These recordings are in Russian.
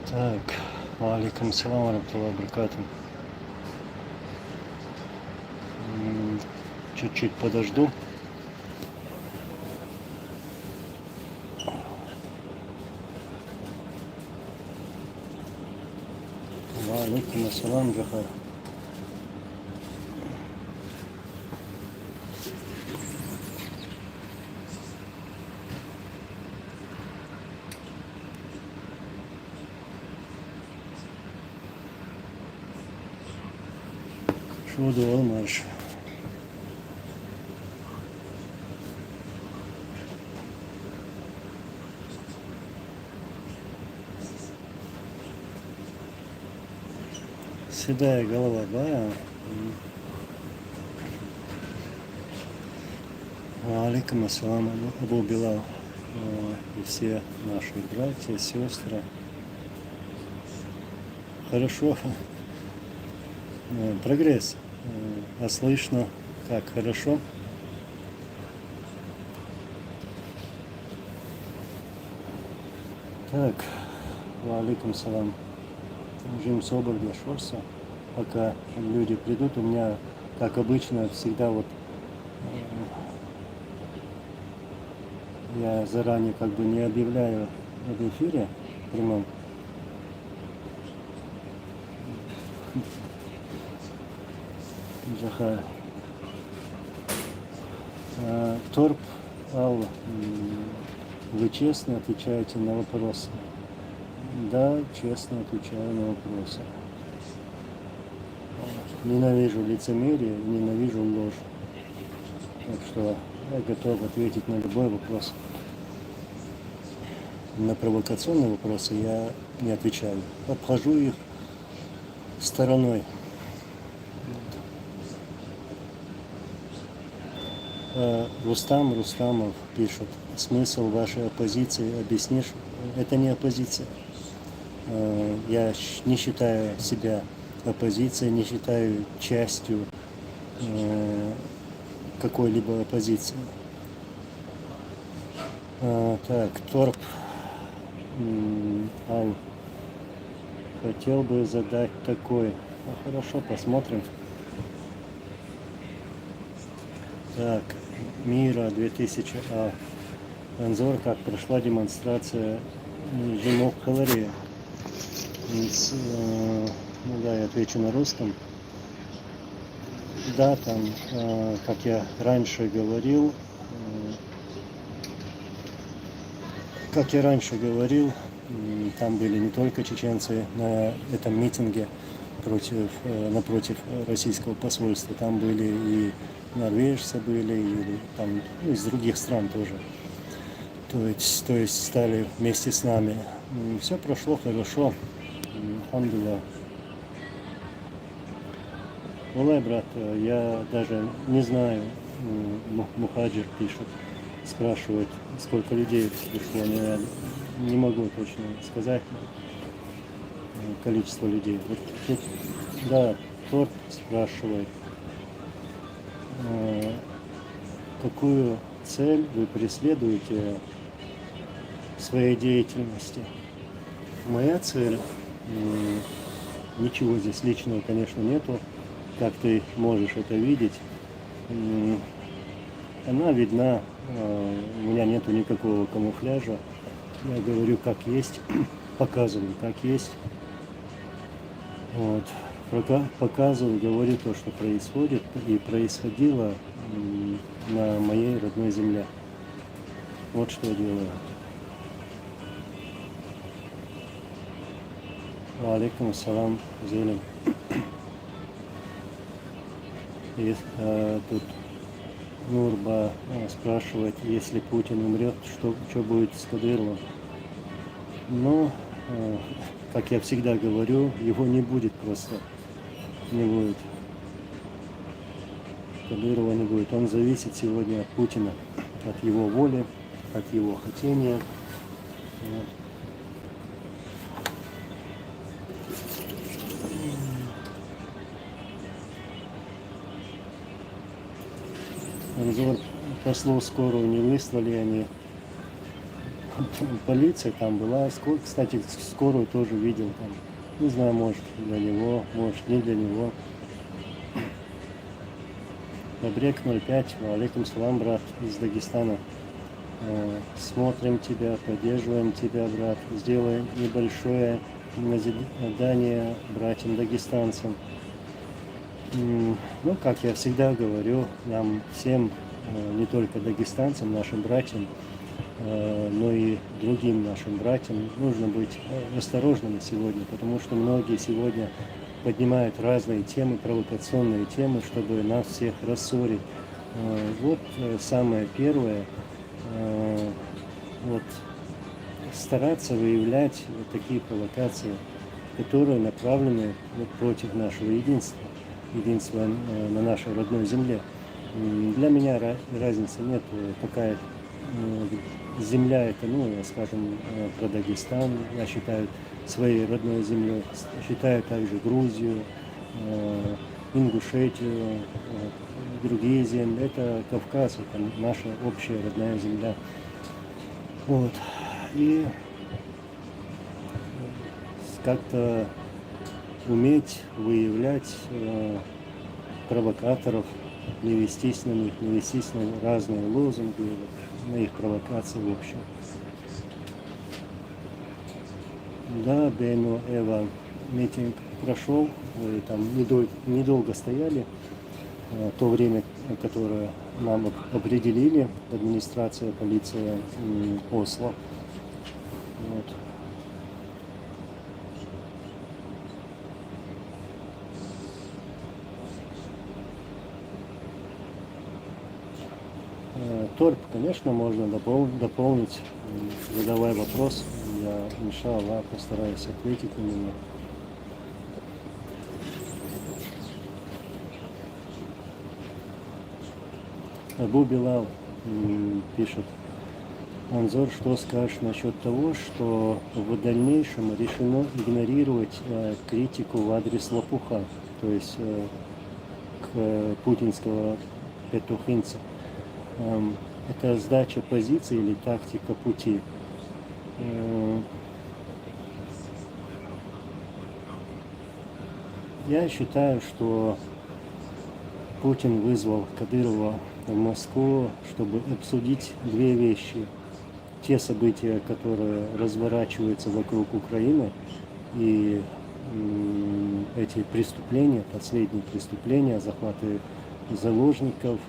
Так, алейкум салам варахматуллахи вабаракатух. Чуть-чуть подожду. Алейкум ассалам, Джахар. Шо думаешь? Седая голова, да? Алейкум ассалам, Абу Билал. И все наши братья, сестры. Хорошо. Прогресс. А слышно, как хорошо? Так, алейкум салам. Жим собор для шорса. Пока люди придут, у меня, как обычно, всегда вот я заранее как бы не объявляю в эфире прямом. Джахар. Торп, Алла, вы честно отвечаете на вопросы? Да, честно отвечаю на вопросы. Ненавижу лицемерие, ненавижу ложь. Так что я готов ответить на любой вопрос. На провокационные вопросы я не отвечаю. Обхожу их стороной. Рустамов пишет: смысл вашей оппозиции объяснишь? Это не оппозиция. Я не считаю себя оппозицией, не считаю частью какой-либо оппозиции. Так, Торп. Хотел бы задать такой. Хорошо, посмотрим. Так, Мира 2000 Анзор, как прошла демонстрация Жимов Халарея. Ну да, я отвечу на русском. Да, там, как я раньше говорил, там были не только чеченцы на этом митинге напротив российского посольства, там были и норвежцы были, и там из других стран тоже. То есть стали вместе с нами. Все прошло хорошо. Алхамдулилlah. Улай, брат, я даже не знаю, Мухаджир пишет, спрашивает, сколько людей пришло, я не могу точно сказать количество людей. Вот тут, да, Торп спрашивает, какую цель вы преследуете в своей деятельности? Моя цель, ничего здесь личного, конечно, нету, как ты можешь это видеть. Она видна, у меня нету никакого камуфляжа. Я говорю как есть, показываю как есть. Вот. Показываю, говорю то, что происходит и происходило на моей родной земле. Вот что я делаю. Алейкум ассалам, Зелим. Тут Нурба спрашивает, если Путин умрет, что будет с Кадыровым? Ну, как я всегда говорю, его не будет просто. Не будет. Кадырова не будет. Он зависит сегодня от Путина, от его воли, от его хотения. Вот. Анзор, послов скорую не выслали, они полиция там была. Кстати, скорую тоже видел там. Не знаю, может для него, может не для него. Побрег 05, алейкум салам, брат из Дагестана. Смотрим тебя, поддерживаем тебя, брат. Сделай небольшое назидание братьям-дагестанцам. Ну, как я всегда говорю, нам всем, не только дагестанцам, нашим братьям, но и другим нашим братьям нужно быть осторожными сегодня, потому что многие сегодня поднимают разные темы, провокационные темы, чтобы нас всех рассорить. Вот самое первое, вот стараться выявлять вот такие провокации, которые направлены против нашего единства на нашей родной земле. Для меня разницы нет, какая земля это, ну, скажем, про Дагестан, я считаю своей родной землей, считаю также Грузию, Ингушетию, другие земли, это Кавказ, это наша общая родная земля. Вот. И как-то уметь выявлять провокаторов, не вестись на них, не вестись на разные лозунги, на их провокации в общем. Да, Бену Эва митинг прошел, мы там недолго стояли, то время, которое нам определили, администрация, полиция Осло. Вот. Торп, конечно, можно дополнить, задавай вопрос, я, иншаллах, постараюсь ответить на него. Абу Билал пишет: Анзор, что скажешь насчет того, что в дальнейшем решено игнорировать критику в адрес Лопуха, то есть к путинского петухинца? Это сдача позиции или тактика пути? Я считаю, что Путин вызвал Кадырова в Москву, чтобы обсудить две вещи. Те события, которые разворачиваются вокруг Украины, и эти преступления, последние преступления, захваты заложников.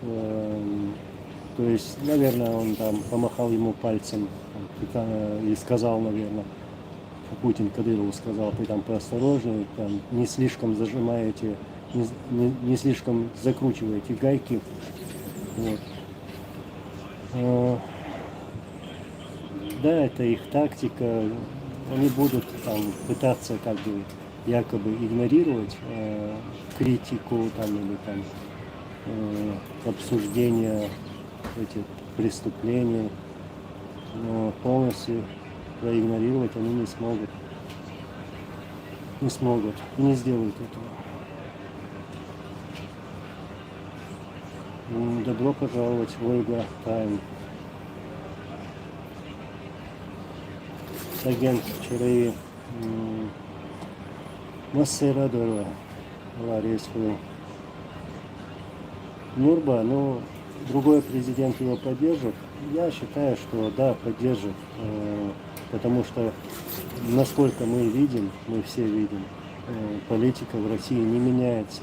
То есть, наверное, он там помахал ему пальцем и сказал, наверное, Путин Кадырову сказал: ты там поосторожнее, там не слишком зажимаете, не слишком закручиваете гайки. Вот. Да, это их тактика. Они будут там пытаться как бы якобы игнорировать критику там или там обсуждение этих преступлений, но полностью проигнорировать они не смогут. Не смогут и не сделают этого. Добро пожаловать в Ольга Тайм. Агент вчера Массерадора Лариску Нурба, но другой президент его поддержит. Я считаю, что да, поддержит, потому что, насколько мы видим, мы все видим, политика в России не меняется.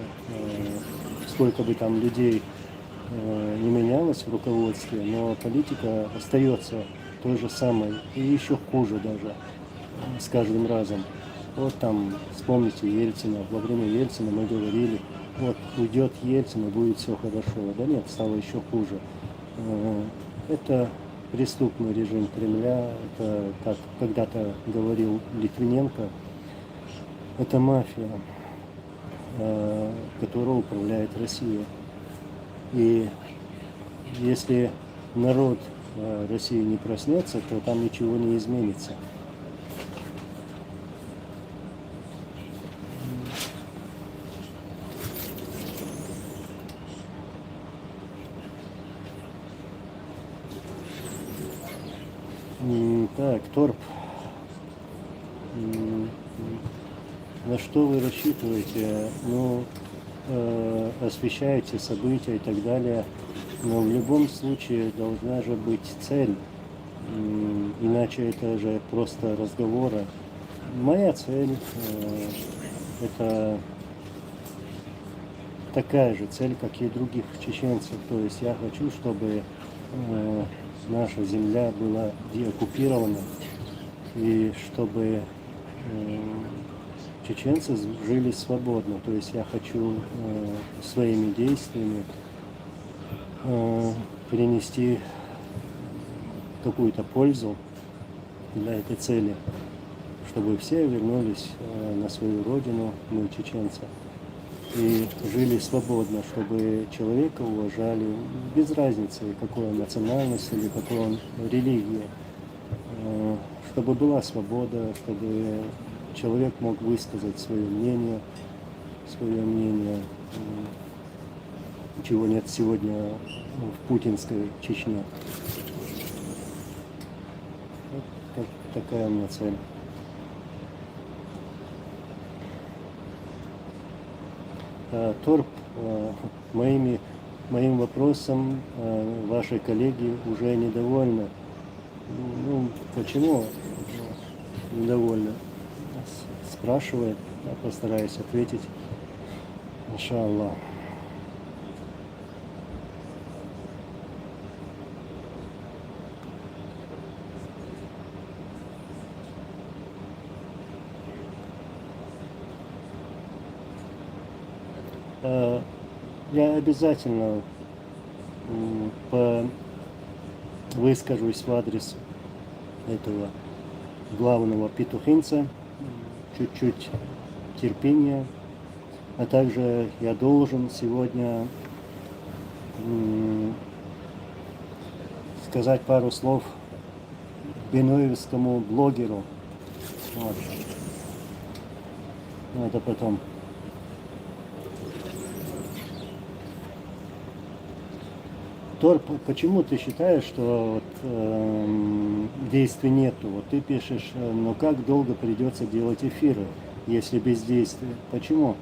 Сколько бы там людей не менялось в руководстве, но политика остается той же самой и еще хуже даже с каждым разом. Вот там, вспомните Ельцина, во время Ельцина мы говорили, вот уйдет Ельцин и будет все хорошо. Да нет, стало еще хуже. Это преступный режим Кремля, это, как когда-то говорил Литвиненко, это мафия, которая управляет Россией. И если народ России не проснется, то там ничего не изменится. Так, Торп, м, на что вы рассчитываете? Ну, освещаете события и так далее, но в любом случае должна же быть цель, иначе это же просто разговоры. Моя цель это такая же цель, как и других чеченцев. То есть я хочу, чтобы наша земля была деоккупирована и чтобы чеченцы жили свободно. То есть я хочу своими действиями принести какую-то пользу для этой цели, чтобы все вернулись на свою родину, мы чеченцы, и жили свободно, чтобы человека уважали, без разницы, какой он национальность или какой он религии, чтобы была свобода, чтобы человек мог высказать свое мнение, чего нет сегодня в путинской Чечне. Вот такая у меня цель. Торп, моим вопросом ваши коллеги уже недовольны. Ну, почему недовольны? Спрашивает, я постараюсь ответить. Иншаллах. Я обязательно выскажусь в адрес этого главного петухинца, чуть-чуть терпения, а также я должен сегодня сказать пару слов бенуевскому блогеру. Вот. Но это потом. Торп, почему ты считаешь, что действий нету? Вот ты пишешь, но как долго придется делать эфиры, если без действия? Почему?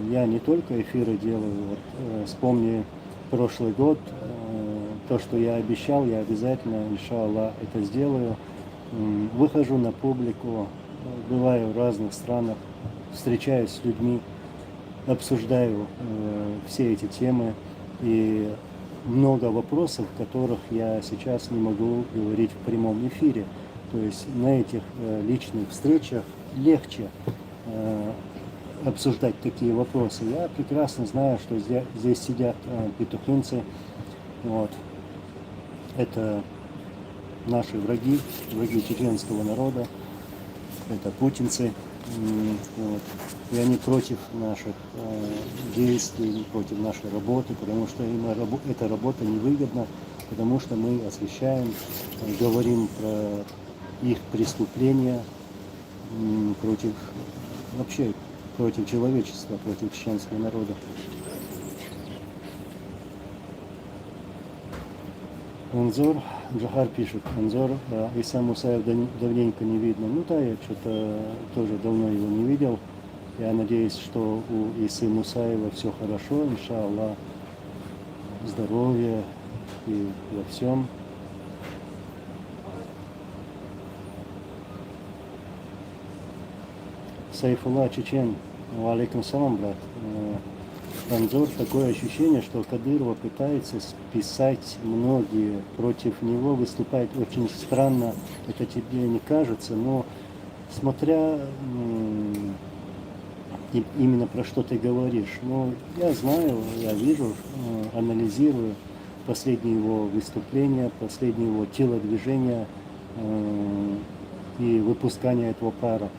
Я не только эфиры делаю. Вот, вспомни прошлый год, то, что я обещал, я обязательно, иншаллах, это сделаю. Выхожу на публику, бываю в разных странах, встречаюсь с людьми, обсуждаю все эти темы. И много вопросов, которых я сейчас не могу говорить в прямом эфире. То есть на этих личных встречах легче обсуждать такие вопросы. Я прекрасно знаю, что здесь сидят петухинцы. Вот. Это наши враги чеченского народа. Это путинцы. Вот. И они против наших действий, против нашей работы, потому что им эта работа невыгодна, потому что мы освещаем, говорим про их преступления против человечества, против чеченского народа. Анзор, Джахар пишет, Анзор, Иса Мусаев давненько не видно. Ну да, я что-то тоже давно его не видел. Я надеюсь, что у Исы Мусаева все хорошо, иншаллах, здоровье и во всем. Сайфулла Чечен, алейкум салам, брат. Анзор, такое ощущение, что Кадырова пытается списать многие против него, выступает очень странно, это тебе не кажется, но смотря именно про что ты говоришь, ну, я знаю, я вижу, анализирую последние его выступления, последние его телодвижения и выпускание этого пара.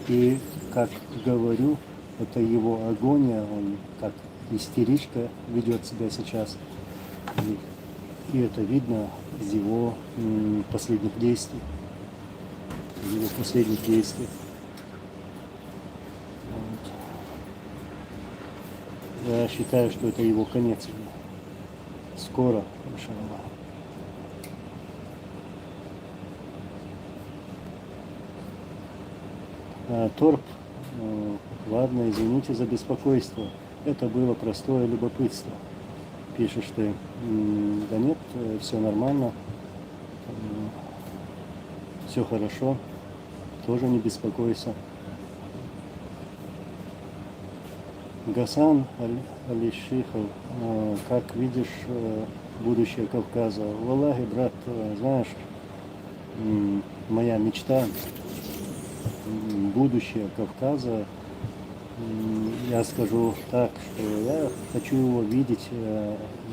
И, как говорю, это его агония, он как истеричка ведет себя сейчас. И это видно из его последних действий. Вот. Я считаю, что это его конец. скоро, иншаллах. Торп, ладно, извините за беспокойство. Это было простое любопытство. Пишешь ты, да нет, все нормально, все хорошо, тоже не беспокойся. Гасан Алишихов, как видишь будущее Кавказа? Валлахи, брат, знаешь, моя мечта, будущее Кавказа, я скажу так, что я хочу его видеть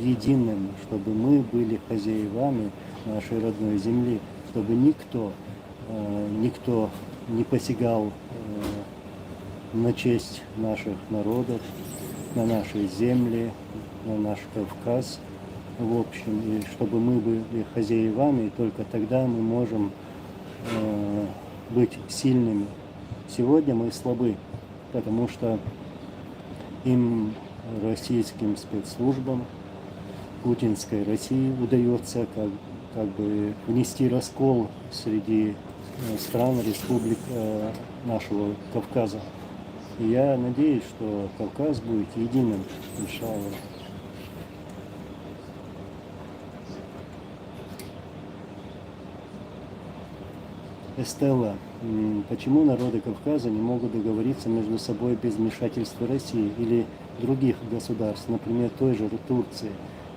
единым, чтобы мы были хозяевами нашей родной земли, чтобы никто не посягал на честь наших народов, на наши земли, на наш Кавказ, в общем, и чтобы мы были хозяевами, и только тогда мы можем быть сильными. Сегодня мы слабы, потому что им, российским спецслужбам, путинской России, удается как бы внести раскол среди стран, республик нашего Кавказа. И я надеюсь, что Кавказ будет единым, иншаллах. Эстелла, почему народы Кавказа не могут договориться между собой без вмешательства России или других государств, например, той же Турции?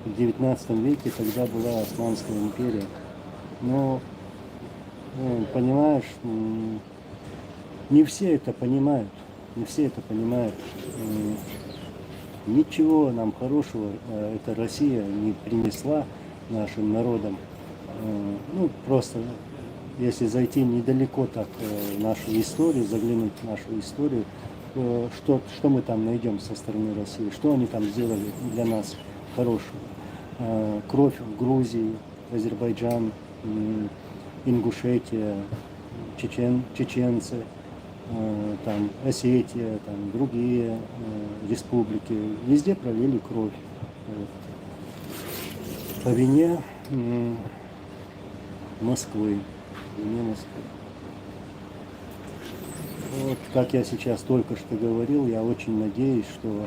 В XIX веке тогда была Османская империя. Но, понимаешь, не все это понимают. Не все это понимают. Ничего нам хорошего эта Россия не принесла нашим народам. Ну, просто если зайти недалеко так в нашу историю, заглянуть в нашу историю, что мы там найдем со стороны России, что они там сделали для нас хорошего. Кровь в Грузии, Азербайджан, Ингушетия, чеченцы, там Осетия, там другие республики, везде пролили кровь. Вот. По вине Москвы. Вот, как я сейчас только что говорил, я очень надеюсь, что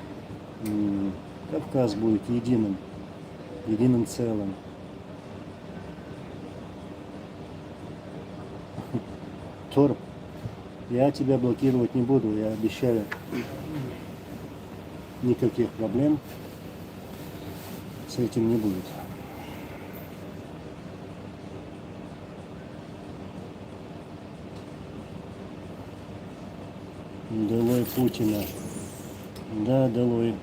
Кавказ будет единым целым. Торп, я тебя блокировать не буду, я обещаю. Никаких проблем с этим не будет. Долой Путина. Да, долой.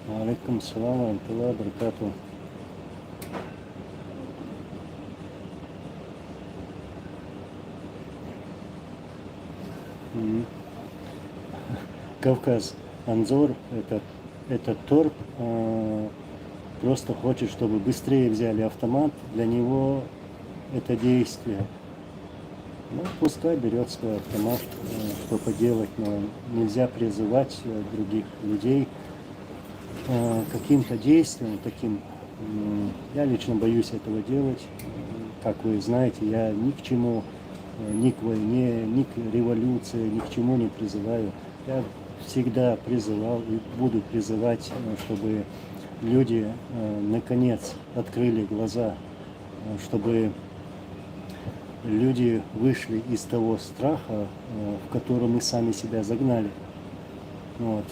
Алейкум салам, антилла, баракату. Кавказ, Анзор, этот торп просто хочет, чтобы быстрее взяли автомат. Для него это действие. Ну, пускай берет свой автомат, что поделать, но нельзя призывать других людей каким-то действием таким. Я лично боюсь этого делать. Как вы знаете, я ни к чему, ни к войне, ни к революции, ни к чему не призываю. Я всегда призывал и буду призывать, чтобы люди наконец открыли глаза, чтобы люди вышли из того страха, в который мы сами себя загнали. Вот.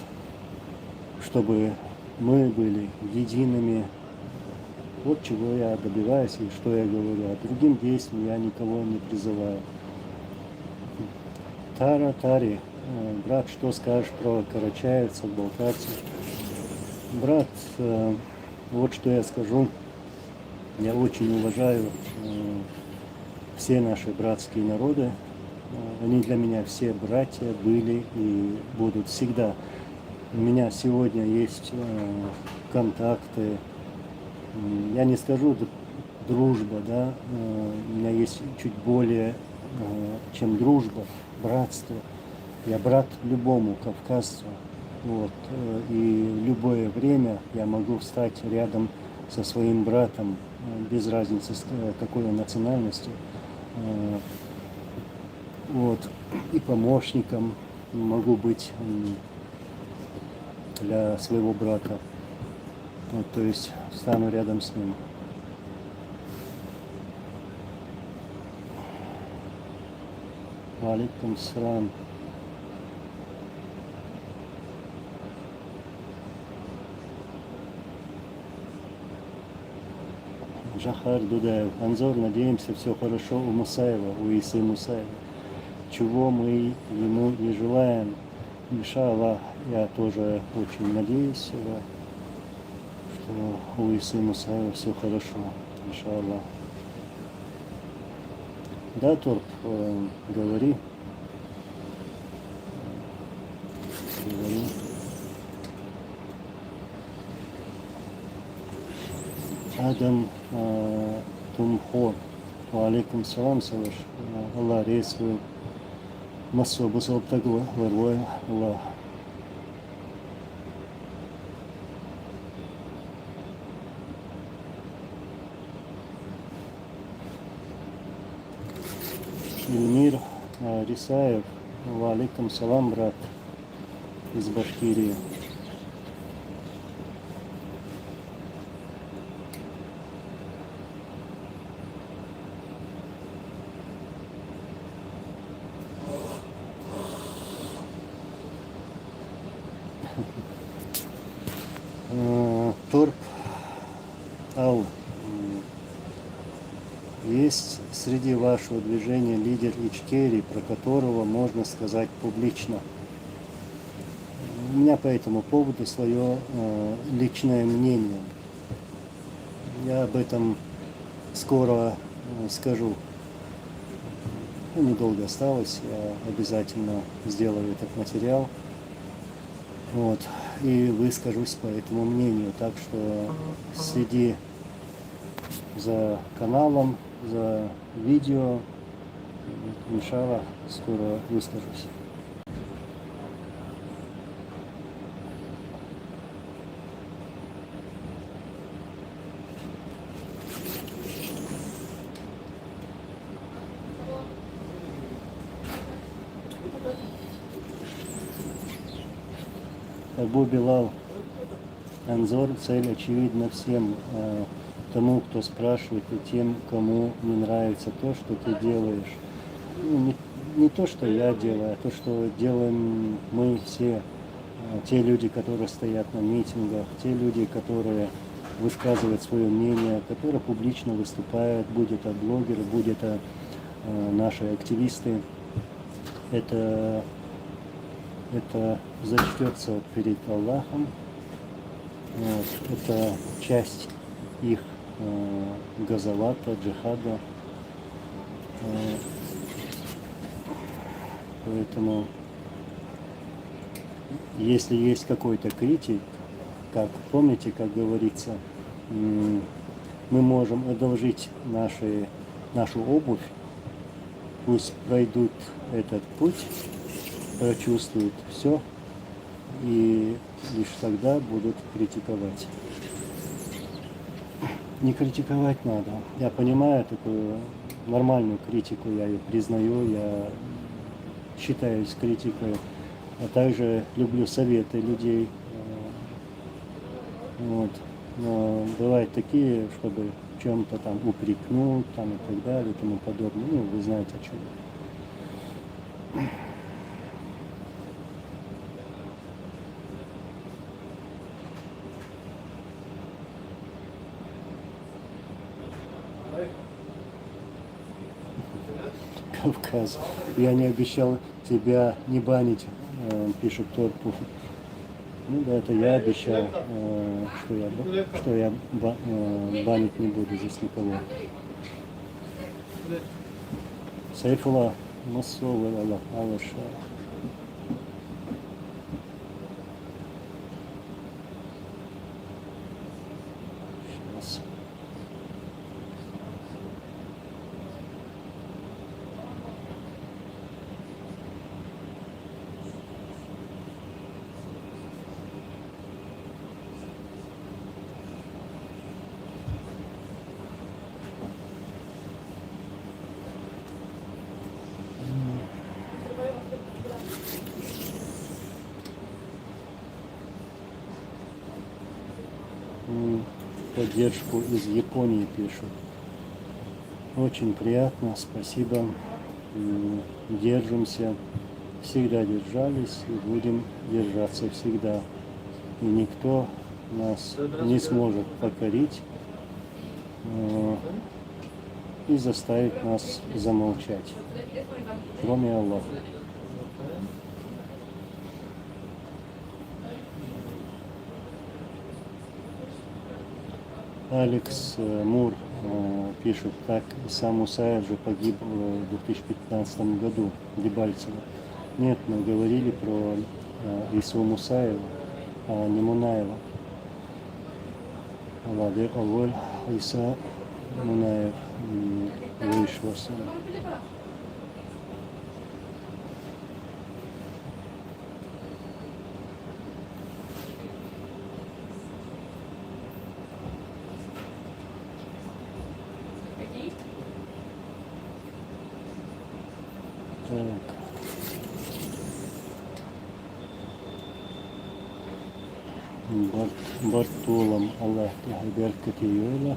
Чтобы мы были едиными. Вот чего я добиваюсь и что я говорю. А другим действиям я никого не призываю. Тари, брат, что скажешь про карачаевцев, балкарцев? Брат, вот что я скажу. Я очень уважаю все наши братские народы. Они для меня все братья были и будут всегда. У меня сегодня есть контакты. Я не скажу дружба, да, у меня есть чуть более, чем дружба, братство. Я брат любому кавказцу. Вот. И в любое время я могу встать рядом со своим братом, без разницы какой он национальности. Вот. И помощником могу быть для своего брата. Вот, то есть стану рядом с ним. Алейкум салам. Жахар Дудаев. Анзор, надеемся, все хорошо у Мусаева, у Исы Мусаева. Чего мы ему не желаем. Иншаллах, я тоже очень надеюсь, что у Исы Мусаева все хорошо. Иншаллах. Да, Торп, говори. Говори. Адам Тумхо. Алейкум салам, Саваш. Аллах рейсву. Массу бусал тагва, варвай, Аллах. Ильмир Рисаев. Алейкум салам, брат. Из Башкирии. Торп Ау. Есть среди вашего движения лидер Ичкерии, про которого можно сказать публично. У меня по этому поводу свое личное мнение. Я об этом скоро скажу. Недолго осталось, я обязательно сделаю этот материал. Вот. И выскажусь по этому мнению. Так что следи за каналом, за видео. Иншаллах, скоро выскажусь. Абу Билал, Анзор, цель очевидна всем, тому, кто спрашивает, и тем, кому не нравится то, что ты делаешь. Ну, не то, что я делаю, а то, что делаем мы все. Те люди, которые стоят на митингах, те люди, которые высказывают свое мнение, которые публично выступают, будь это блогеры, будь это наши активисты. Это зачтется перед Аллахом. Вот. Это часть их газавата, джихада. Поэтому, если есть какой-то критик, как помните, как говорится, мы можем одолжить нашу обувь, пусть пройдут этот путь, прочувствуют все, и лишь тогда будут критиковать. Не критиковать надо. Я понимаю такую нормальную критику, я ее признаю, я считаюсь критикой, а также люблю советы людей. Вот. Но бывают такие, чтобы в чем-то там упрекнуть там, и так далее, и тому подобное. Ну, вы знаете, о чем я. Кавказ. Я не обещал тебя не банить, пишет Торпу. Ну да, это я обещал, что я банить не буду здесь никого. Сайфулlah, Масова, Аллах, Аллах. поддержку из Японии пишут. Очень приятно, спасибо. Держимся, всегда держались и будем держаться всегда. И никто нас не сможет покорить и заставить нас замолчать, кроме Аллаха. Алекс Мур пишет, так сам Мусаев же погиб в 2015 году, Дебальцево. Нет, мы говорили про Ису Мусаева, а не Мунаева. Владимир Аволь Иса Мунаев вышел. Так. Бартолом Аллах тегайбер кетиюла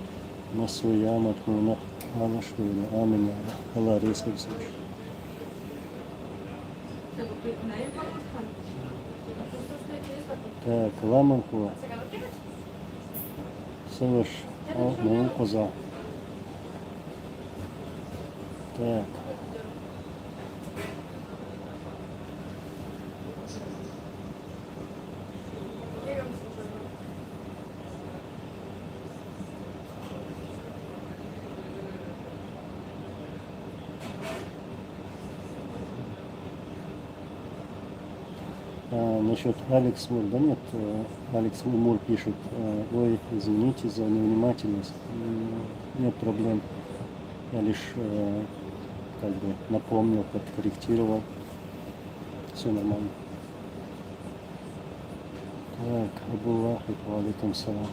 насуямат мунах алашула. Амин. Аллах ресурсы. Так, ламанху. Саваш. Ну, коза. Так. Насчет Алекс Мур, да нет, Алекс Мур пишет, ой, извините за невнимательность, нет проблем, я лишь как бы напомнил, подкорректировал, все нормально. Так, Абуллах, алейкум салам.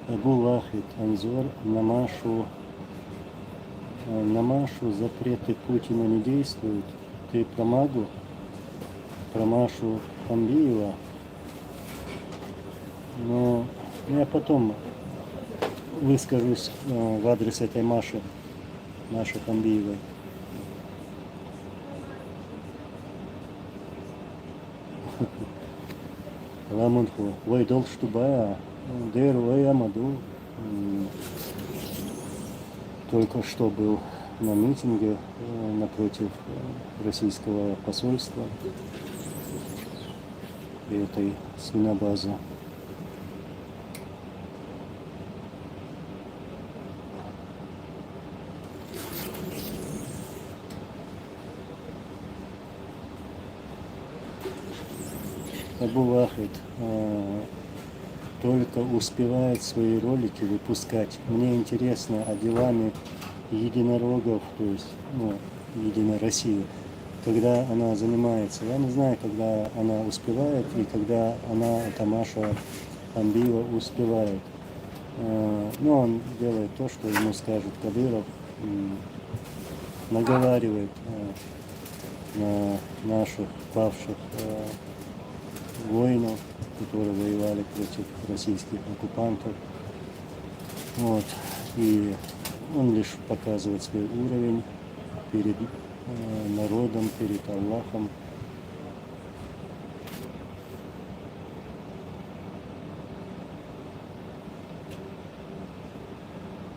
Абу Вахид Анзор на Машу запреты Путина не действуют. Ты про Магу, про Машу Хамбиева. Но я потом выскажусь в адрес этой Маши Хамбиевой. Ламунху, вой дол штуба, дэр вой амаду. Только что был на митинге напротив российского посольства и этой свинобазы. Абу Вахид только успевает свои ролики выпускать. Мне интересно, а делами единорогов, то есть, Единой России, когда она занимается. Я не знаю, когда она успевает и когда она, эта Маша Хамбиева, успевает. Но он делает то, что ему скажет Кадыров, наговаривает на наших павших воинов, которые воевали против российских оккупантов. Вот. И он лишь показывает свой уровень перед народом, перед Аллахом.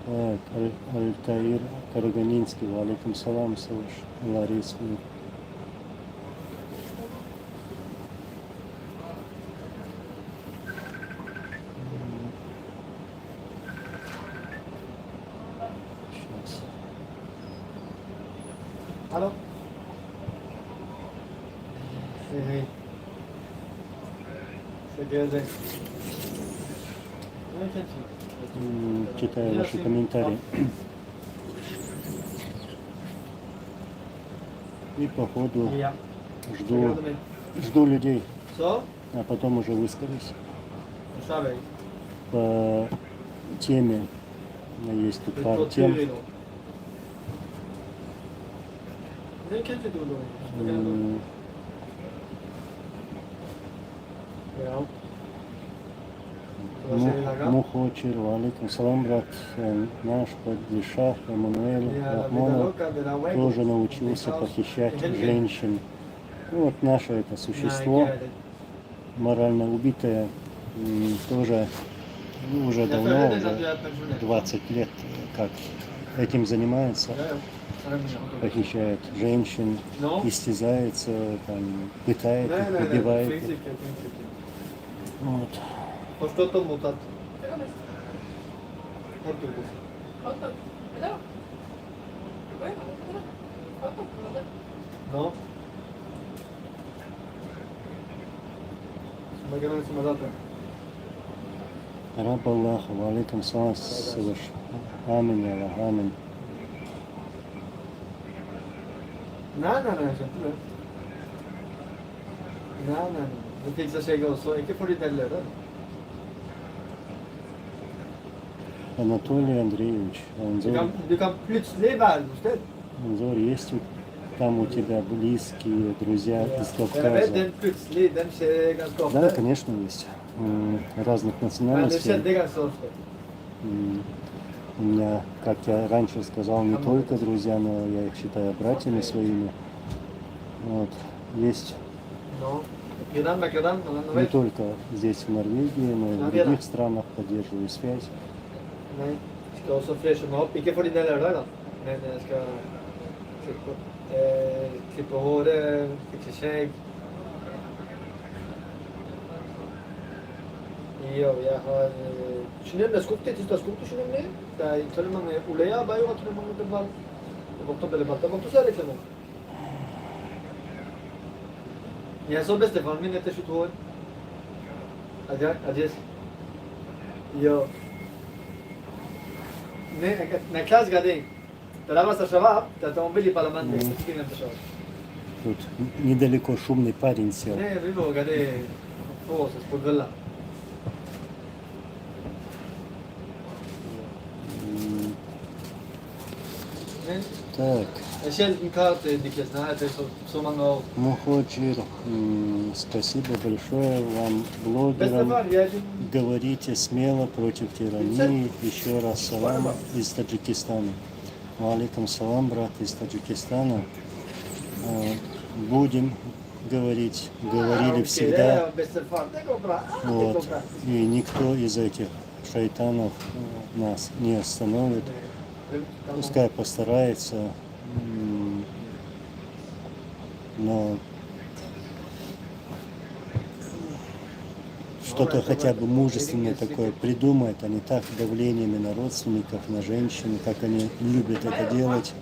Так, Аль-Таир Караганинский, алейкум салам, Саваш, Ларис. Алло. Эй. Что делаешь? Читаю ваши комментарии. И по ходу жду людей, Så, а потом уже выскажусь. då kör vi. По теме, есть тут Vi пару får тем. tur idag. Det är kanske då. М, Ja. Vad säger vi Laga? Мухочер, алейкум салам, брат, наш падишах Эммануэль Ja, la vida Рахмонов loca de la web. тоже научился похищать женщин. Ну, вот наше это существо, Nej, морально убитое, тоже уже jag давно, följer den att du уже är pensionär. 20 лет, как этим занимается, Ja, ja. Ja, men похищает женщин, No. истязается, там, пытает Nej, их, nej, nej. убивает Finns их. inte, finns inte. Вот. Förstått dem mot att... Helt ut. No. Magalang sa Malata. Раб Аллаха, алейкум салам, амин, Аллах, амин. Nej, nej, nej, jag känner inte det. Nej, nej, nej. Det fixar sig också. Inte på ditt eller. Анатолий Андреевич, Анзор, Du kan plötsligt vara ärlig. Анзор, есть там у тебя близкие друзья из Jag vet, Кавказа? den plötsligt, den ser ganska ofta. Да, конечно, есть. Разных Men det национальностей. kände ganska ofta. У меня, как я раньше сказал, не только друзья, но я их считаю братьями своими. Вот. Есть No. Quedan, me quedan, no не vet. только здесь, в Норвегии, но и в других странах поддерживаю связь. Nej. Ska också fräscha mig upp. Inte för din eller där då. Men jag ska klippa håret, fixa skägg. Jo, jag har... Şimdi ne skupti, tista skupti şimdi ne? Da İtalyan ulaya bayo atıyor bunu da var. Bakto böyle bakta bakto sen reklamı. Ya so beste van min nette şut hår. Adjes. Jo. На класс годы. Тогда вас шаваб, тогда он были парламент, не на шаваб. Тут недалеко шумный парень сел. Не, vivo годы. О, с подвела. Так, Jag känner min karta Niklas, nej, det är så många år. Муходжир, спасибо большое вам, Bästa блогерам. fan, jag Говорите смело против тирании. Еще раз салам из Таджикистана. Алейкум салам, брат из Таджикистана. Будем говорить, говорили всегда. Bästa fan, det går bra. Det Вот. går bra. И никто из этих шайтанов нас не остановит. Пускай постарается, но что-то хотя бы мужественное такое придумает, а не так давлениями на родственников, на женщин, как они любят это делать,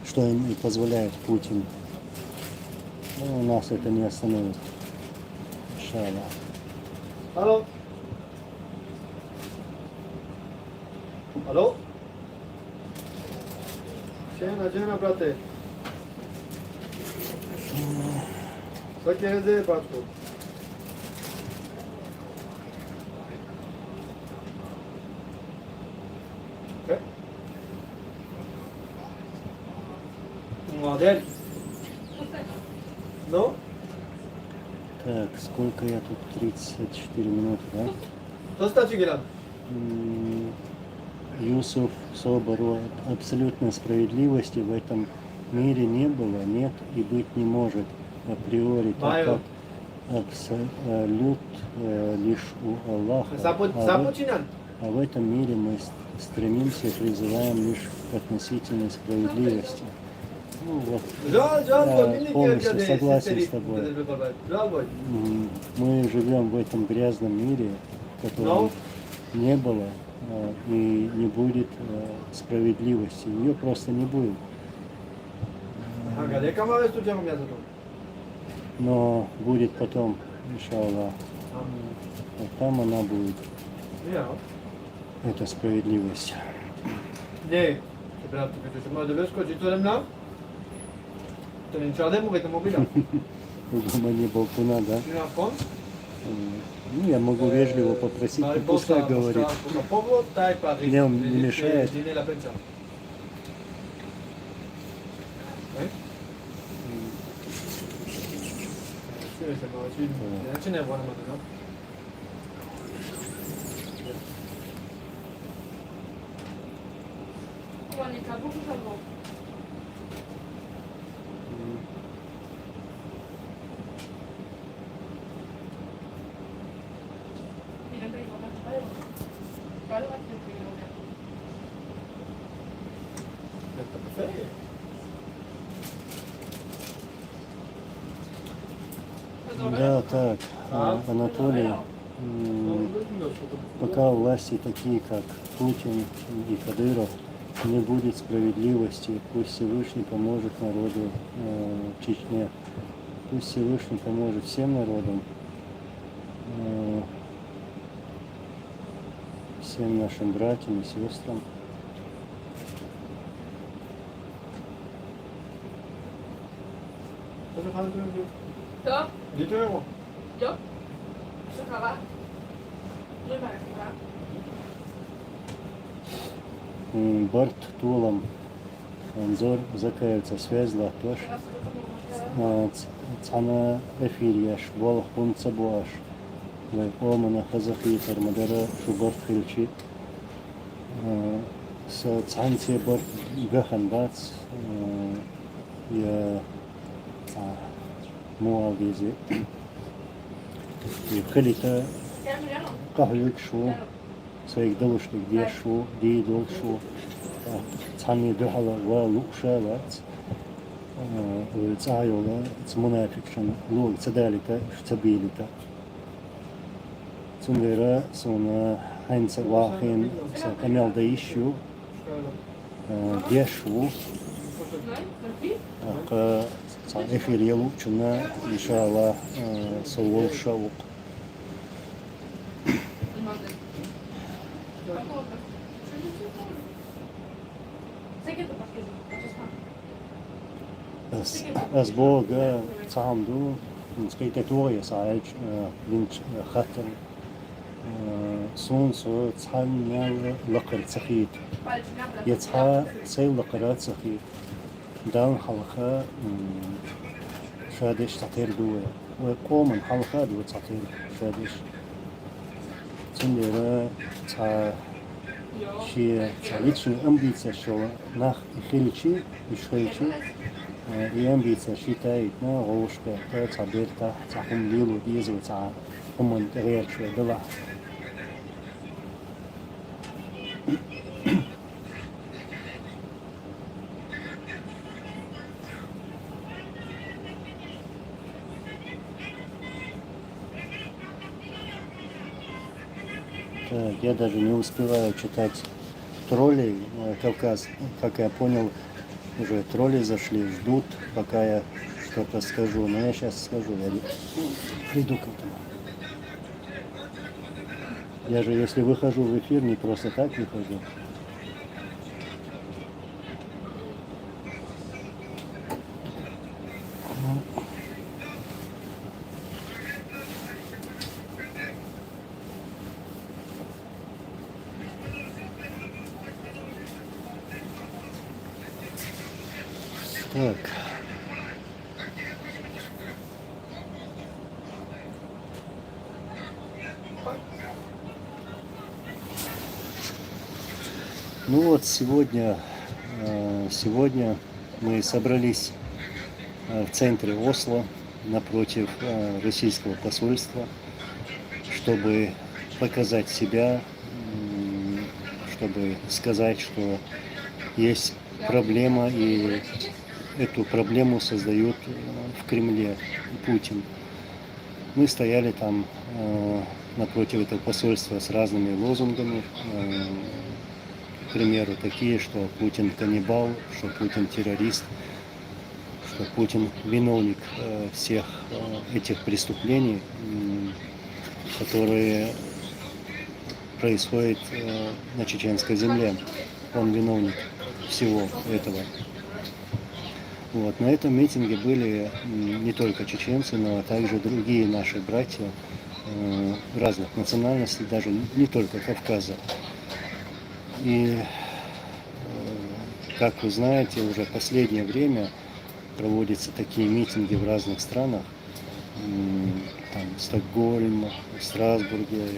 что им и позволяет Путин. Но нас это не остановит. Иншаллах. Hallå? Hallå? Tjena, tjena bratte. Как я здесь, братку? Модель. Ну? Так, сколько я тут? 34 минуты, да? Что стачи град? Юсуф Собору, абсолютной справедливости в этом мире не было, нет и быть не может априори, так как абсолют лишь у Аллаха. Сапочинан? А в этом мире мы стремимся и призываем лишь к относительной справедливости. Ну, вот. Я полностью согласен с тобой. Мы живем в этом грязном мире, в котором не было и не будет справедливости. Ее просто не будет. Но будет потом, иншаллах. Вот там она будет. Это справедливость. Не, брат, ты можешь skoczyć to nam? ce l'avem că te mobilă. Дома не болтуна, да? Și acum, Ну, я могу вежливо попросить, mai пускай poți говорит. la povă, tai pe Ne mешает. din la pensia. Ce ne vorbim de nou? 그러니까 부부살로 이런 거 이거 맞아요. 말로 같은 거 Да, так, Анатолий, пока власти такие, как Путин и Кадыров, не будет справедливости, пусть Всевышний поможет народу в Чечне, пусть Всевышний поможет всем народам, всем нашим братьям и сестрам. 저? 니도요. 저? 저 가봐. 물 말했구나. Барт Тулам, Анзор Закаевца, связь Латош, Цана Эфирьяш, Волх Пунцабуаш, Омана Хазахитар, Мадара Шубарт Хильчи, с Цанция Барт Гаханбац, я Муавизи, и Халита Кахлюк Шу, своих девушек дешу, дедолшу, цани дохала ва лукшавац, цайола, цмунафикшн, луг цадалика, шцабилика. Цундера сона хайнца вахин, са камел да ищу, дешу, ка эфир елучуна, иншалла, совол шаук. As Boga Samdu, Skaitatoria Saj, Lynch Hatten, Sunso, Tanyal Lakar Tsahit, Yetha Sail Lakarat Tsahit, Down Halka, Shadish Tatir Due, وقوم Halka Due Tatir Shadish. Tindera Ta She Talitchi Ambitia Show, Nach Hilchi, Ishrechi. И амбиция считает на рожка, табелька, цахум лилу, дизу, цахум речи, дела. Так, я даже не успеваю читать троллей Кавказ, как я понял. Уже тролли зашли, ждут, пока я что-то скажу. Но я сейчас скажу, я приду к этому. Я же, если выхожу в эфир, не просто так выхожу. Так. Ну вот сегодня мы собрались в центре Осло напротив российского посольства, чтобы показать себя, чтобы сказать, что есть проблема, и эту проблему создают в Кремле Путин. Мы стояли там напротив этого посольства с разными лозунгами, к примеру, такие, что Путин каннибал, что Путин террорист, что Путин виновник всех этих преступлений, которые происходят на чеченской земле. Он виновник всего этого. Вот. На этом митинге были не только чеченцы, но также другие наши братья разных национальностей, даже не только Кавказа. И, как вы знаете, уже последнее время проводятся такие митинги в разных странах. Там Стокгольм, Страсбурге,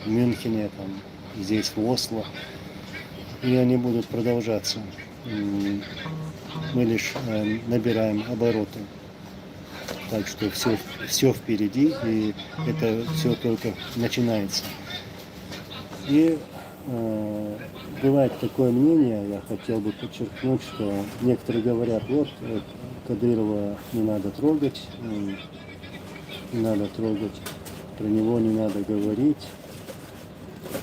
Мюнхене, там, здесь в Осло. И они будут продолжаться. Мы лишь набираем обороты. Так что все впереди, и это все только начинается. И бывает такое мнение, я хотел бы подчеркнуть, что некоторые говорят, вот Кадырова не надо трогать, про него не надо говорить,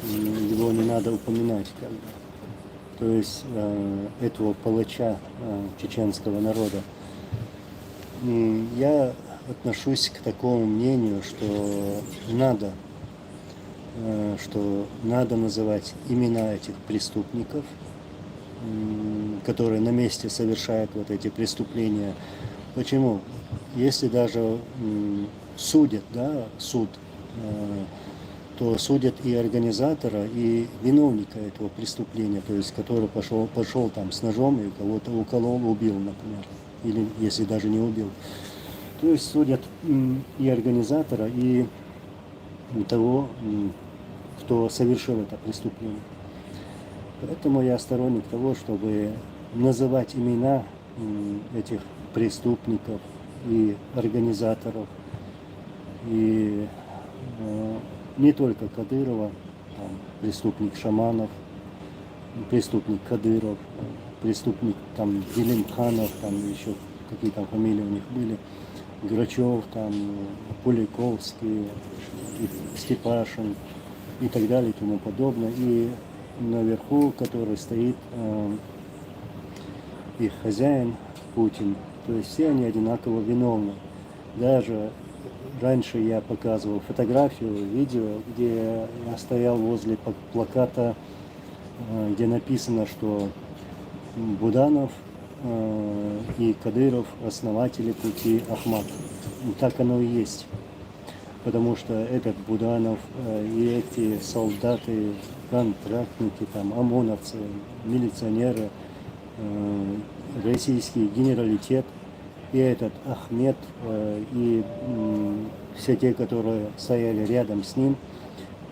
его не надо упоминать, как бы. То есть этого палача чеченского народа. Я отношусь к такому мнению, что надо называть имена этих преступников, которые на месте совершают вот эти преступления. Почему? Если даже судят, да, суд, то судят и организатора, и виновника этого преступления, то есть который пошел там с ножом и кого-то уколол, убил, например, или если даже не убил. То есть судят и организатора, и того, кто совершил это преступление. Поэтому я сторонник того, чтобы называть имена этих преступников и организаторов, и не только Кадырова, там, преступник Шаманов, преступник Кадыров, преступник там Делимханов, там еще какие там фамилии у них были, Грачев, там, Пуликовский, Степашин и так далее и тому подобное. И наверху, который стоит их хозяин Путин. То есть все они одинаково виновны. Даже раньше я показывал фотографию, видео, где я стоял возле плаката, где написано, что Буданов и Кадыров основатели пути Ахмат. И так оно и есть. Потому что этот Буданов и эти солдаты, контрактники, там, ОМОНовцы, милиционеры, российский генералитет, и этот Ахмед, и все те, которые стояли рядом с ним,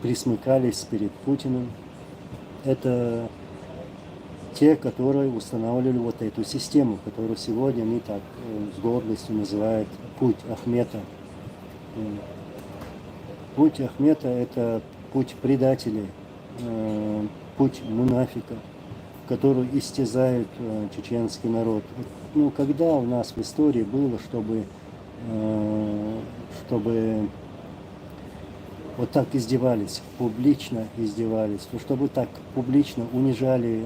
присмыкались перед Путиным. Это те, которые устанавливали вот эту систему, которую сегодня они так с гордостью называют путь Ахмета. Путь Ахмета – это путь предателей, путь мунафиков, который истязает чеченский народ. Ну, когда у нас в истории было, чтобы вот так издевались, публично издевались, чтобы так публично унижали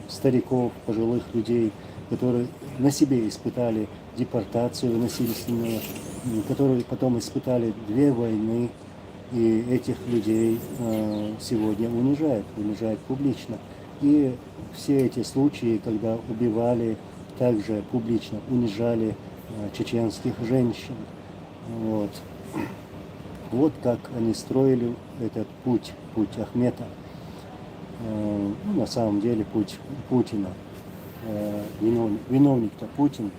стариков, пожилых людей, которые на себе испытали депортацию насильственную, которые потом испытали 2 войны, и этих людей сегодня унижают публично. И все эти случаи, когда убивали, также публично унижали чеченских женщин. Вот как они строили этот путь Ахмета. Ну, на самом деле путь Путина. Виновник-то Путин.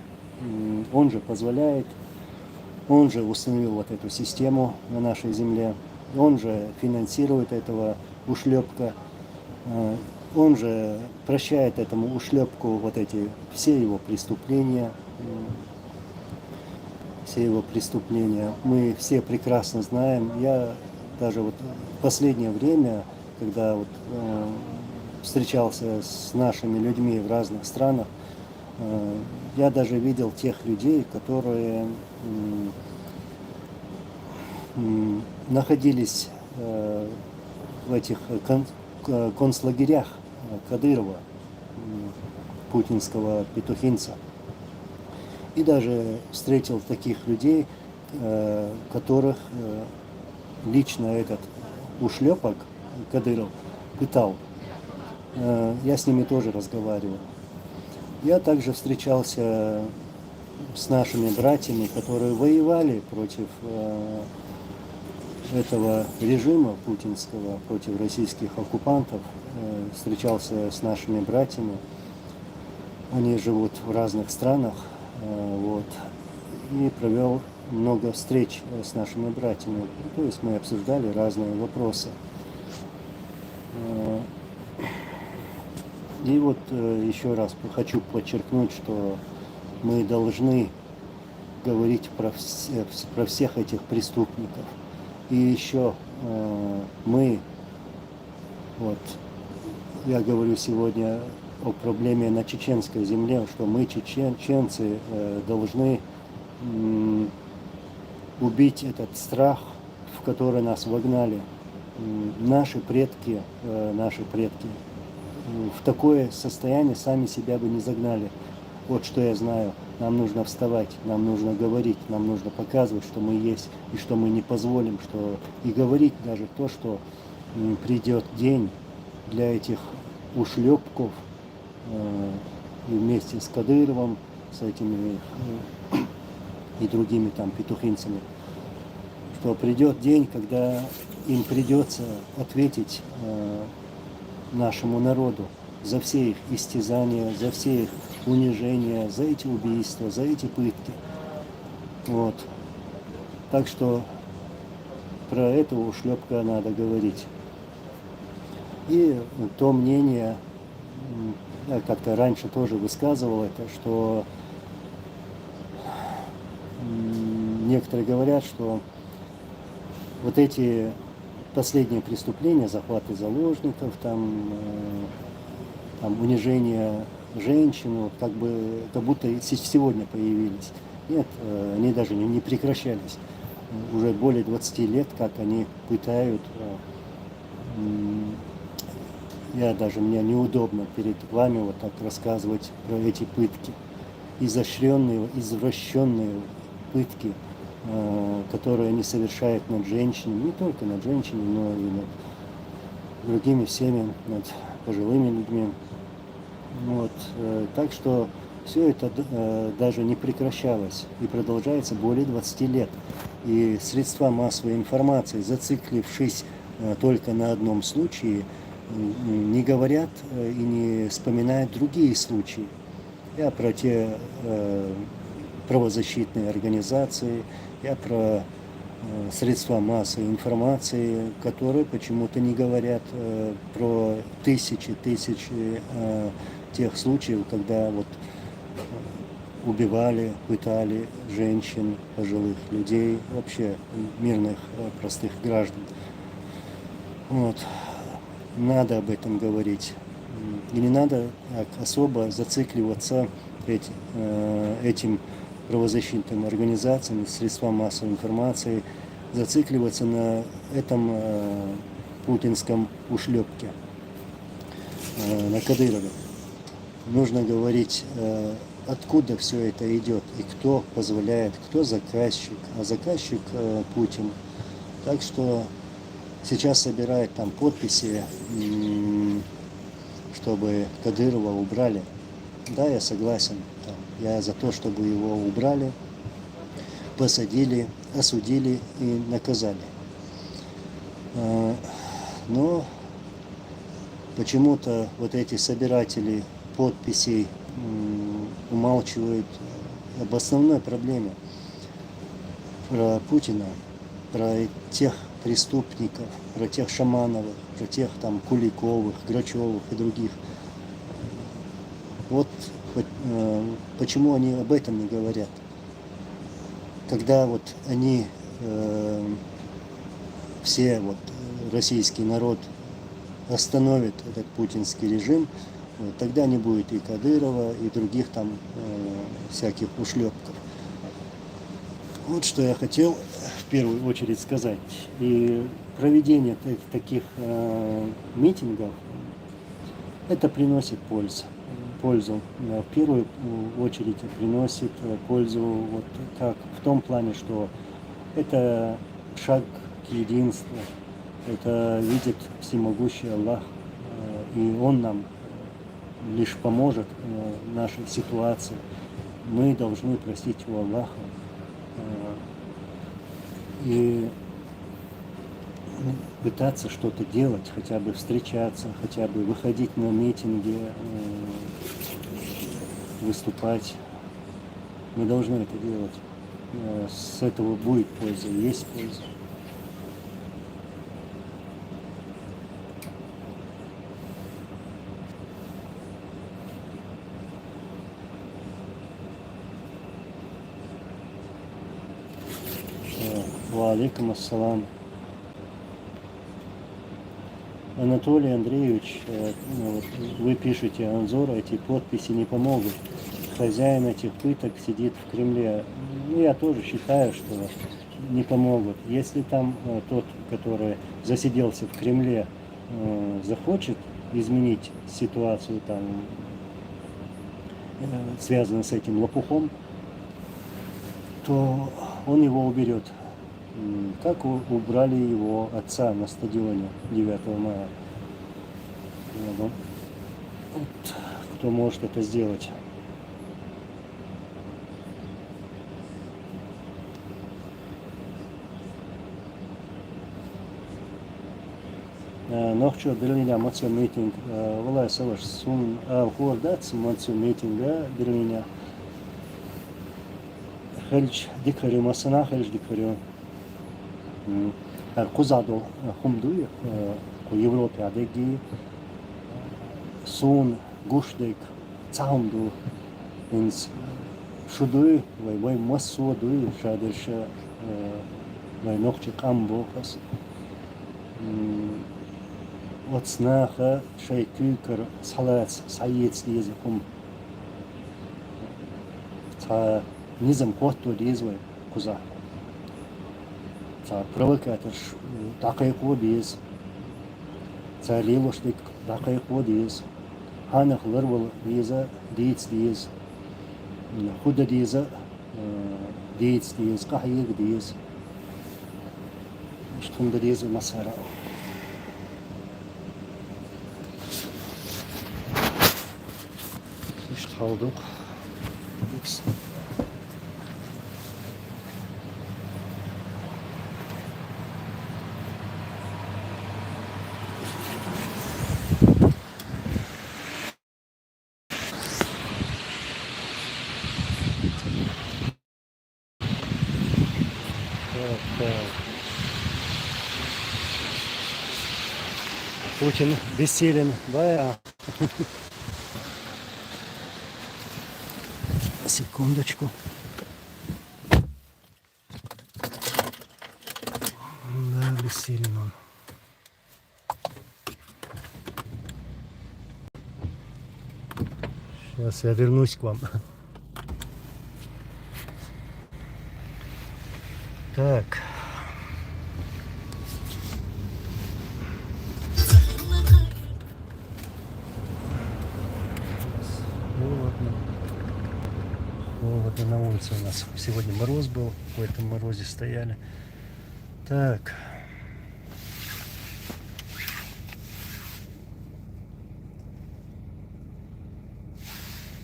Он же позволяет, он же установил вот эту систему на нашей земле, он же финансирует этого ушлепка, он же прощает этому ушлепку вот эти все его преступления. Мы все прекрасно знаем. Я даже вот в последнее время, когда вот встречался с нашими людьми в разных странах, я даже видел тех людей, которые находились в этих концлагерях Кадырова, путинского петухинца. И даже встретил таких людей, которых лично этот ушлепок Кадыров пытал. Я с ними тоже разговаривал. Я также встречался с нашими братьями, которые воевали против этого режима путинского, против российских оккупантов. Встречался с нашими братьями. Они живут в разных странах. Вот. И провел много встреч с нашими братьями. То есть мы обсуждали разные вопросы. И вот еще раз хочу подчеркнуть, что мы должны говорить про всех этих преступников. И еще мы, вот, я говорю сегодня о проблеме на чеченской земле, что мы, чеченцы, должны убить этот страх, в который нас вогнали. Наши предки в такое состояние сами себя бы не загнали. Вот что я знаю. Нам нужно вставать, нам нужно говорить, нам нужно показывать, что мы есть, и что мы не позволим, что и говорить даже то, что придет день для этих ушлепков, и вместе с Кадыровым, с этими и другими там петухинцами, что придет день, когда им придется ответить нашему народу за все их истязания, за все их унижения, за эти убийства, за эти пытки. Вот. Так что про этого ушлепка надо говорить. И то мнение, я как-то раньше тоже высказывал это, что некоторые говорят, что вот эти последние преступления, захваты заложников, там унижение женщин, вот, как будто сегодня появились. Нет, они даже не прекращались. Уже более 20 лет, как они пытают. Мне неудобно перед вами вот так рассказывать про эти пытки. Изощренные, извращенные пытки, которые они совершают над женщинами, не только над женщинами, но и над другими всеми, над пожилыми людьми. Вот. Так что все это даже не прекращалось и продолжается более 20 лет. И средства массовой информации, зациклившись только на одном случае, не говорят и не вспоминают другие случаи. Я про те правозащитные организации, я про средства массовой информации, которые почему-то не говорят про тысячи тех случаев, когда вот убивали, пытали женщин, пожилых людей, вообще мирных, простых граждан. Вот. Надо об этом говорить. И не надо так особо зацикливаться этим правозащитным организациям, средствам массовой информации, зацикливаться на этом путинском ушлепке, на Кадырове. Нужно говорить, откуда все это идет и кто позволяет, кто заказчик. А заказчик Путин. Так что сейчас собирает там подписи, чтобы Кадырова убрали. Да, я согласен. Я за то, чтобы его убрали, посадили, осудили и наказали. Но почему-то вот эти собиратели подписей умалчивают об основной проблеме. Про Путина, про тех преступников, про тех Шамановых, про тех там Куликовых, Грачевых и других. Вот почему они об этом не говорят. Когда вот они, все вот российский народ остановит этот путинский режим, тогда не будет и Кадырова, и других там всяких ушлепков. Вот что я хотел в первую очередь сказать. И проведение таких митингов, это приносит пользу. В первую очередь приносит пользу вот как в том плане, что это шаг к единству. Это видит всемогущий Аллах, и Он нам лишь поможет нашей ситуации. Мы должны простить у Аллаха и пытаться что-то делать, хотя бы встречаться, хотя бы выходить на митинги, выступать. Мы должны это делать. С этого будет польза, есть польза. Алейкум ассалам. Анатолий Андреевич, вы пишете, Анзор, эти подписи не помогут. Хозяин этих пыток сидит в Кремле. Я тоже считаю, что не помогут. Если там тот, который засиделся в Кремле, захочет изменить ситуацию, там, связанную с этим лопухом, то он его уберет. Как убрали его отца на стадионе 9 мая. Вот, кто может это сделать? Ночью Берлиня мацо митинг, валай саваш сун алхордац мацо митинга Берлиня. Хельч дикарю масана хельч дикарю. Кузадо хумдуй по Европе адеги сун гушдек цаумду инс шудуй вай массудуй шадерша вай нохчи камбокас отснаха шайкюкер салац саец языком та низам коту дизвай куза провокатор дақиқу дейіз, лилоштик дақиқу дейіз, ханықлар бол дейізі, дейіз дейіз, худа дейізі, дейіз дейіз, қайық дейіз, іштімді дейізі масара. Ішт қалдық. Путин бессилен, да? Секундочку. Да, бессилен он. Сейчас я вернусь к вам. Так. Холодно на улице у нас. Сегодня мороз был, в этом морозе стояли. Так.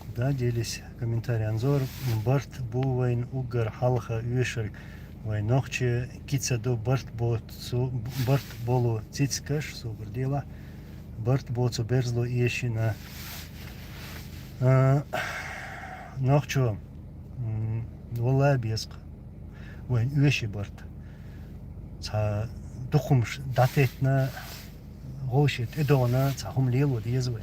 Куда делись комментарии? Анзор Барт Бувайн Угар Халха Юшер Вайнохче Кицадо Барт Болу Цицкаш Субрдела Барт Боцу Берзло Ешина Нохчо Волабеск Вайн Юши Барт Ца Духумш Датетна Гошит Эдона Цахум Лелу Дезве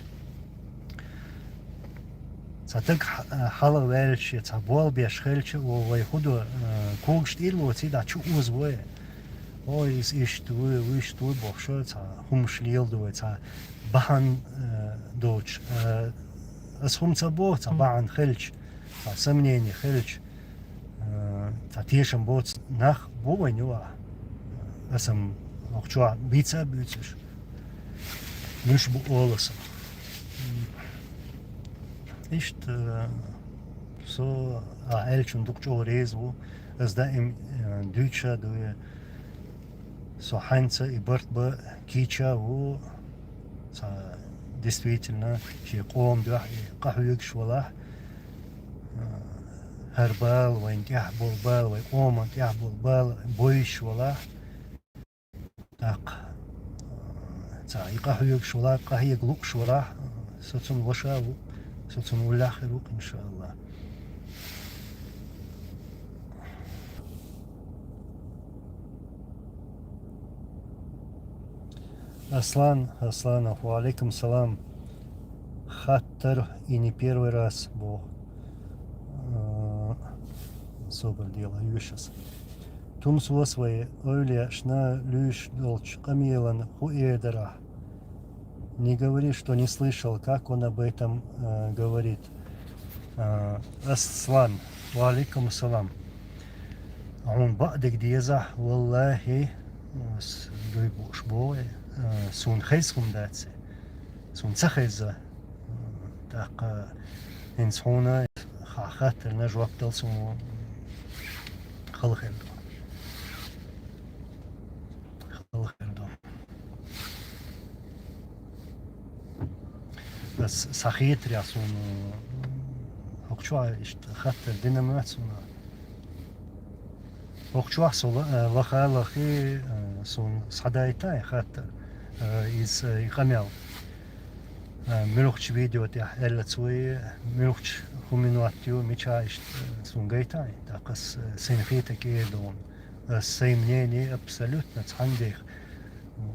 Цатык хала вельче, цабол бешхельче, ой худу куг штилу цида чу узвое. Ой иштуй бохшо, ца хум шлил дуе, ца бахан доч. С хум цабо, ца бахан хельч, ца сомнение хельч, ца тешем боц нах бовой нюа. Асам охчуа бица бицеш. Нуш бу олосом. Ist so elçun dukço rezu az da im Deutscher do so Heinze ibert ba kicha wo sa действительно قوم قهوة شولا هربال وين تحبل بال وين قوم تحبل بال بويش ولا так и قهوة شولا قهوة глук شولا سوتون وشا سوتون ولا خيروك إن شاء الله. Аслан, алейкум салам. Хаттер и не первый раз был. Собр делаю сейчас. Тум свой öyle шна лüş долч камилан хуэдера. Не говори, что не слышал, как он об этом говорит. Аслан, алейкум салам. Он بعدك ديزا والله دويبوش بوي سون خيسكم داتسي سون تخيزا تاق انسونا خاطر نجوا بتل سون خلخندو بس صحيت يا سون هوكشوا اشت خاطر دينامات سون هوكشوا لخي سون صدايتاي خاطر из Камел. Милухч видео тя элцуи милухч хуминуатио мечаиш сунгайтай. Так с синфита кедон. Сей мнение абсолютно цандих.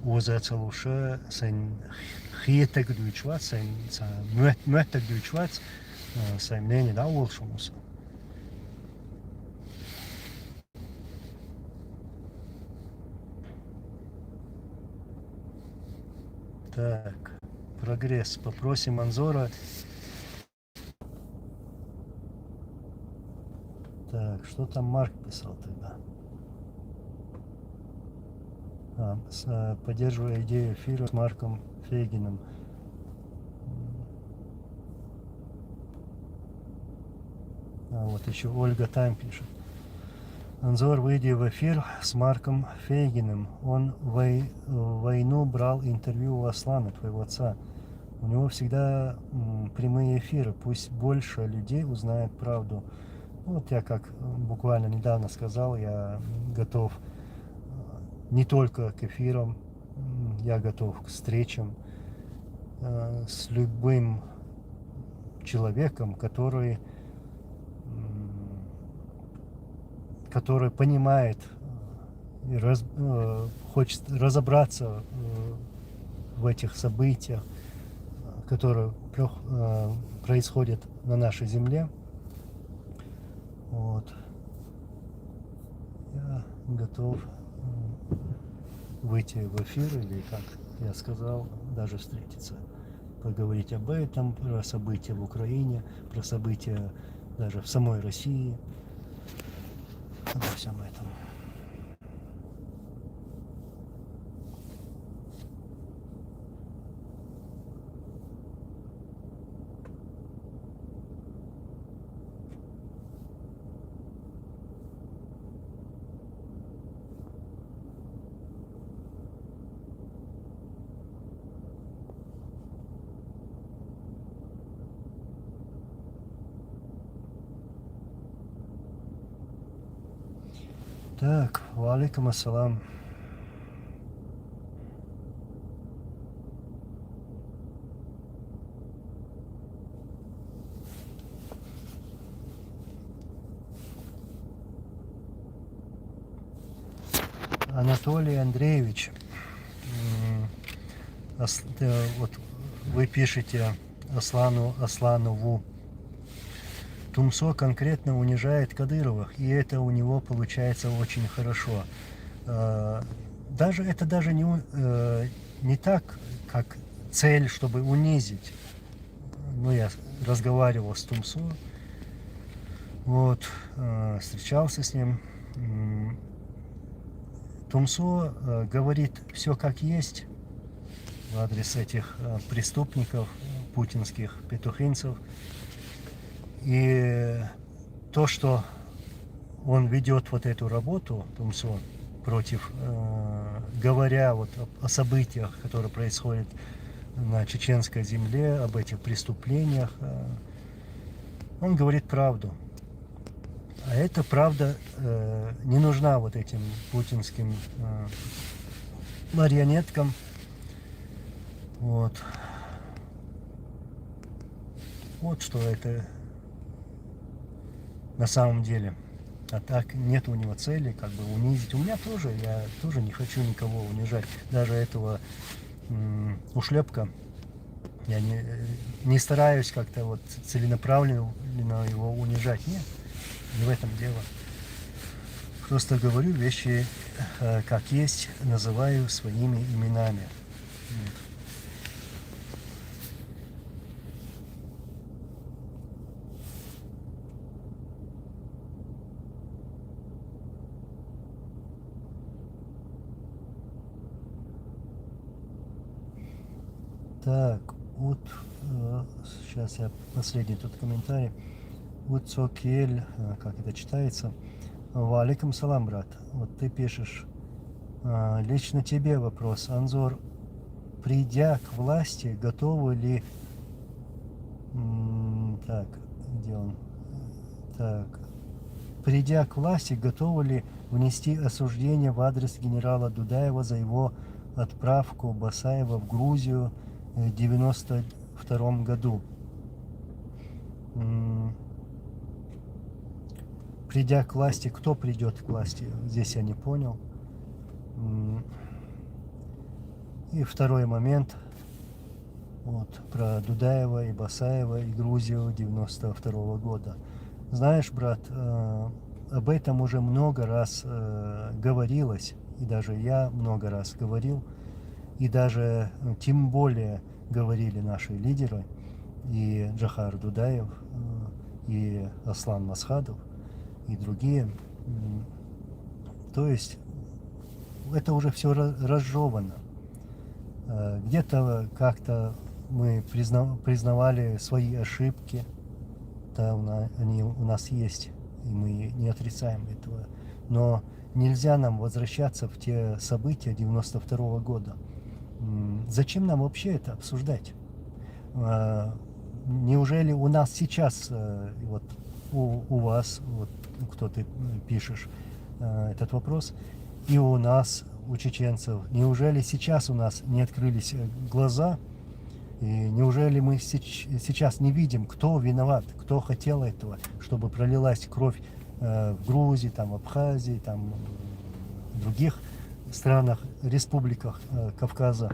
Озаца лучше син хиетек дучват, син мөтек дучват, сей мнение да улшумуса. Так, прогресс. Попросим Анзора. Так, что там Марк писал тогда? Поддерживая идею эфира с Марком Фейгиным. Вот еще Ольга Тайм пишет. Анзор, выйди в эфир с Марком Фейгиным. Он в войну брал интервью у Аслана, твоего отца. У него всегда прямые эфиры. Пусть больше людей узнает правду. Вот я, как буквально недавно сказал, я готов не только к эфирам, я готов к встречам с любым человеком, который понимает и хочет разобраться в этих событиях, которые происходят на нашей земле. Вот. Я готов выйти в эфир или, как я сказал, даже встретиться, поговорить об этом, про события в Украине, про события даже в самой России. Обо всем этом. Так, валикум ассалам. Анатолий Андреевич, вот вы пишете Асланову. Тумсо конкретно унижает Кадыровых, и это у него получается очень хорошо. Это даже не так, как цель, чтобы унизить. Ну, я разговаривал с Тумсо, вот, встречался с ним. Тумсо говорит все как есть в адрес этих преступников, путинских петухинцев. И то, что он ведет вот эту работу, Тумсо, против, говоря вот о событиях, которые происходят на чеченской земле, об этих преступлениях. Он говорит правду. А эта правда не нужна вот этим путинским марионеткам. Вот. Вот что это на самом деле. А так нет у него цели как бы унизить. У меня тоже, я тоже не хочу никого унижать. Даже этого ушлепка. Я не стараюсь как-то вот целенаправленно его унижать. Нет, не в этом дело. Просто говорю вещи как есть, называю своими именами. Вот. Так, вот сейчас я последний тут комментарий. Вот Цокель, как это читается. Валикум салам, брат. Вот ты пишешь. Лично тебе вопрос. Анзор, придя к власти, готовы ли... Так, где он? Так. Придя к власти, готовы ли внести осуждение в адрес генерала Дудаева за его отправку Басаева в Грузию в 1992 году? Придя к власти, кто придет к власти? Здесь я не понял. И второй момент. Вот, про Дудаева и Басаева и Грузию 92 года. Знаешь, брат, об этом уже много раз говорилось. И даже я много раз говорил. И даже тем более говорили наши лидеры. И Джохар Дудаев, и Аслан Масхадов, и другие. То есть это уже все разжевано. Где-то как-то мы признавали свои ошибки. Да, они у нас есть, и мы не отрицаем этого. Но нельзя нам возвращаться в те события 92 года. Зачем нам вообще это обсуждать? Неужели у нас сейчас, вот у вас, вот кто ты пишешь этот вопрос, и у нас, у чеченцев, неужели сейчас у нас не открылись глаза, и неужели мы сейчас не видим, кто виноват, кто хотел этого, чтобы пролилась кровь в Грузии, там, в Абхазии, там, в других странах, республиках Кавказа?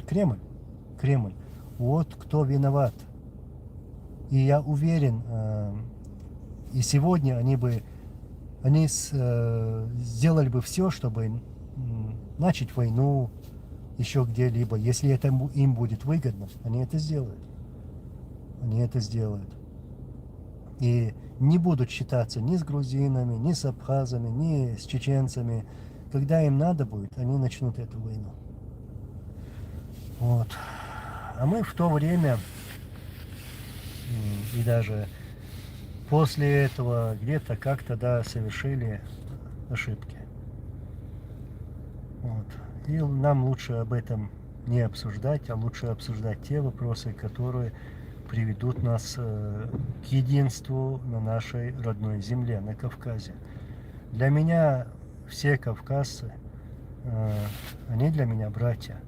Кремль. Вот кто виноват. И я уверен, и сегодня они сделали бы все, чтобы начать войну еще где-либо. Если это им будет выгодно, они это сделают. И не будут считаться ни с грузинами, ни с абхазами, ни с чеченцами. Когда им надо будет, они начнут эту войну. Вот. А мы в то время, и даже после этого где-то как-то, да, совершили ошибки. Вот. И нам лучше об этом не обсуждать, а лучше обсуждать те вопросы, которые приведут нас к единству на нашей родной земле, на Кавказе. Для меня все кавказцы, они для меня братья.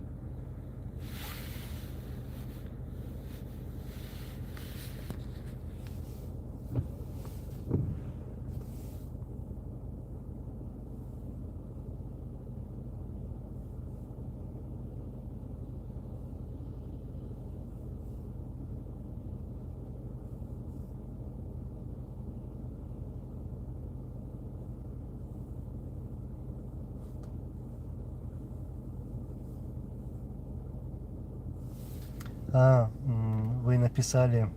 Вы написали,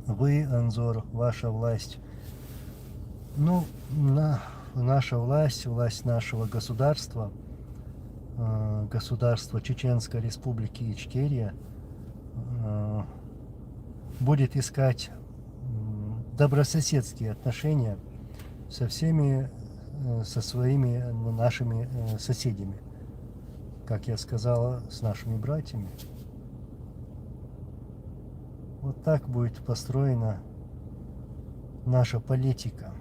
вы, Анзор, ваша власть. Ну, наша власть нашего государства, государства Чеченской Республики Ичкерия, будет искать добрососедские отношения со своими нашими соседями. Как я сказала, с нашими братьями. Вот так будет построена наша политика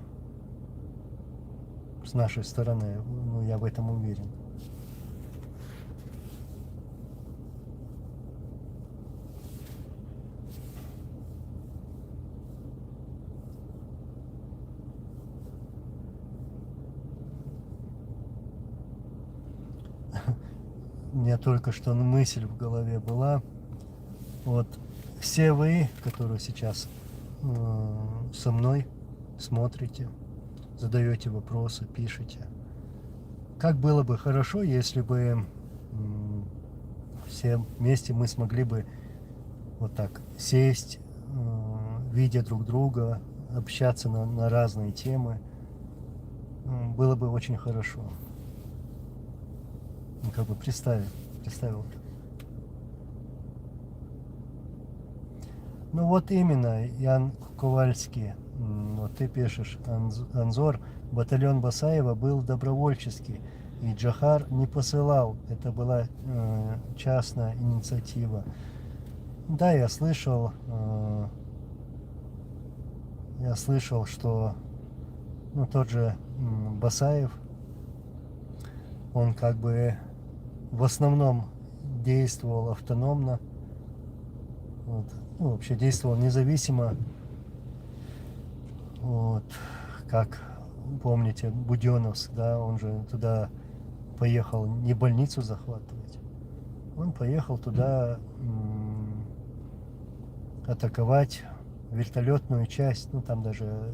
с нашей стороны. Ну, я в этом уверен. У меня только что мысль в голове была. Вот все вы, которые сейчас со мной смотрите, задаете вопросы, пишете. Как было бы хорошо, если бы все вместе мы смогли бы вот так сесть, видя друг друга, общаться на разные темы. Было бы очень хорошо. Ну, как бы представил. Ну вот именно, Ян Ковальский, вот ты пишешь, Анзор, батальон Басаева был добровольческий, и Джохар не посылал, это была частная инициатива. Да, я слышал, что ну, тот же Басаев, он как бы в основном действовал автономно, вот. Ну, вообще действовал независимо. Вот. Как помните, Буденновск, да, он же туда поехал не больницу захватывать, он поехал туда атаковать вертолетную часть, ну там даже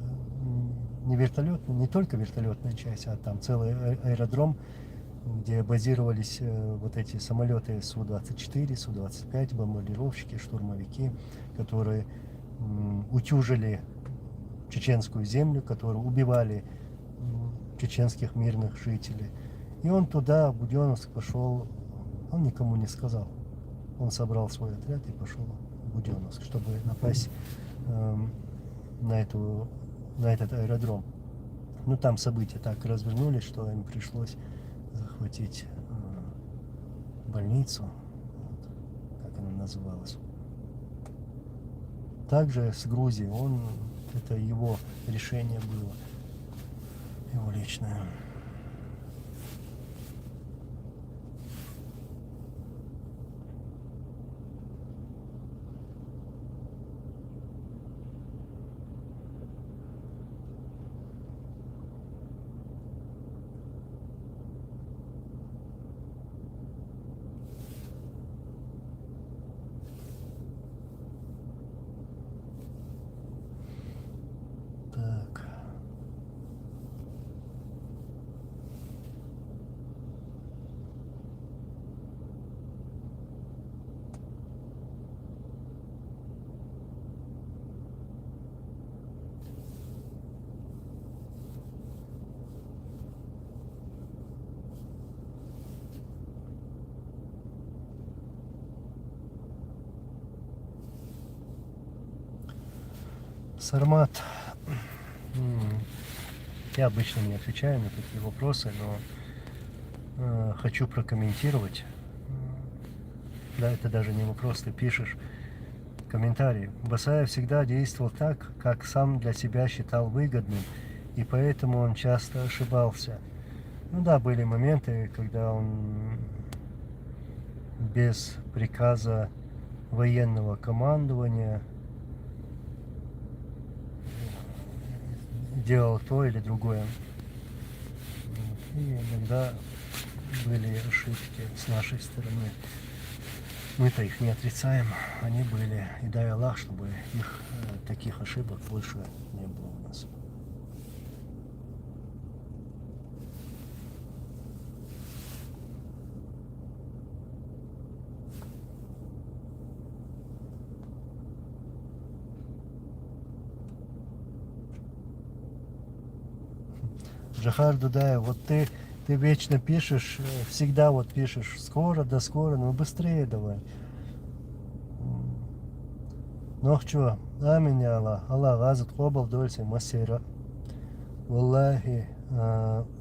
не вертолетную, не только вертолетная часть, а там целый аэродром, где базировались вот эти самолеты Су-24, Су-25, бомбардировщики, штурмовики, которые утюжили чеченскую землю, которые убивали чеченских мирных жителей. И он туда, в Буденновск, пошел, он никому не сказал. Он собрал свой отряд и пошел в Буденновск, чтобы напасть на этот аэродром. Ну там события так развернулись, что им пришлось захватить больницу, вот, как она называлась. Также с Грузией, это его решение было, его личное. Так. Сармат. Я обычно не отвечаю на такие вопросы, но хочу прокомментировать. Да, это даже не вопрос, ты пишешь комментарий. Басаев всегда действовал так, как сам для себя считал выгодным, и поэтому он часто ошибался. Ну да, были моменты, когда он без приказа военного командования делал то или другое. И иногда были ошибки с нашей стороны. Мы-то их не отрицаем, они были. И дай Аллах, чтобы таких ошибок больше не было у нас. Джохар Дудаев, вот ты вечно пишешь, всегда вот пишешь, скоро, да скоро, ну быстрее давай. Ну что, аминь Аллах, Аллах газет кобал дольше масира. Валлахи,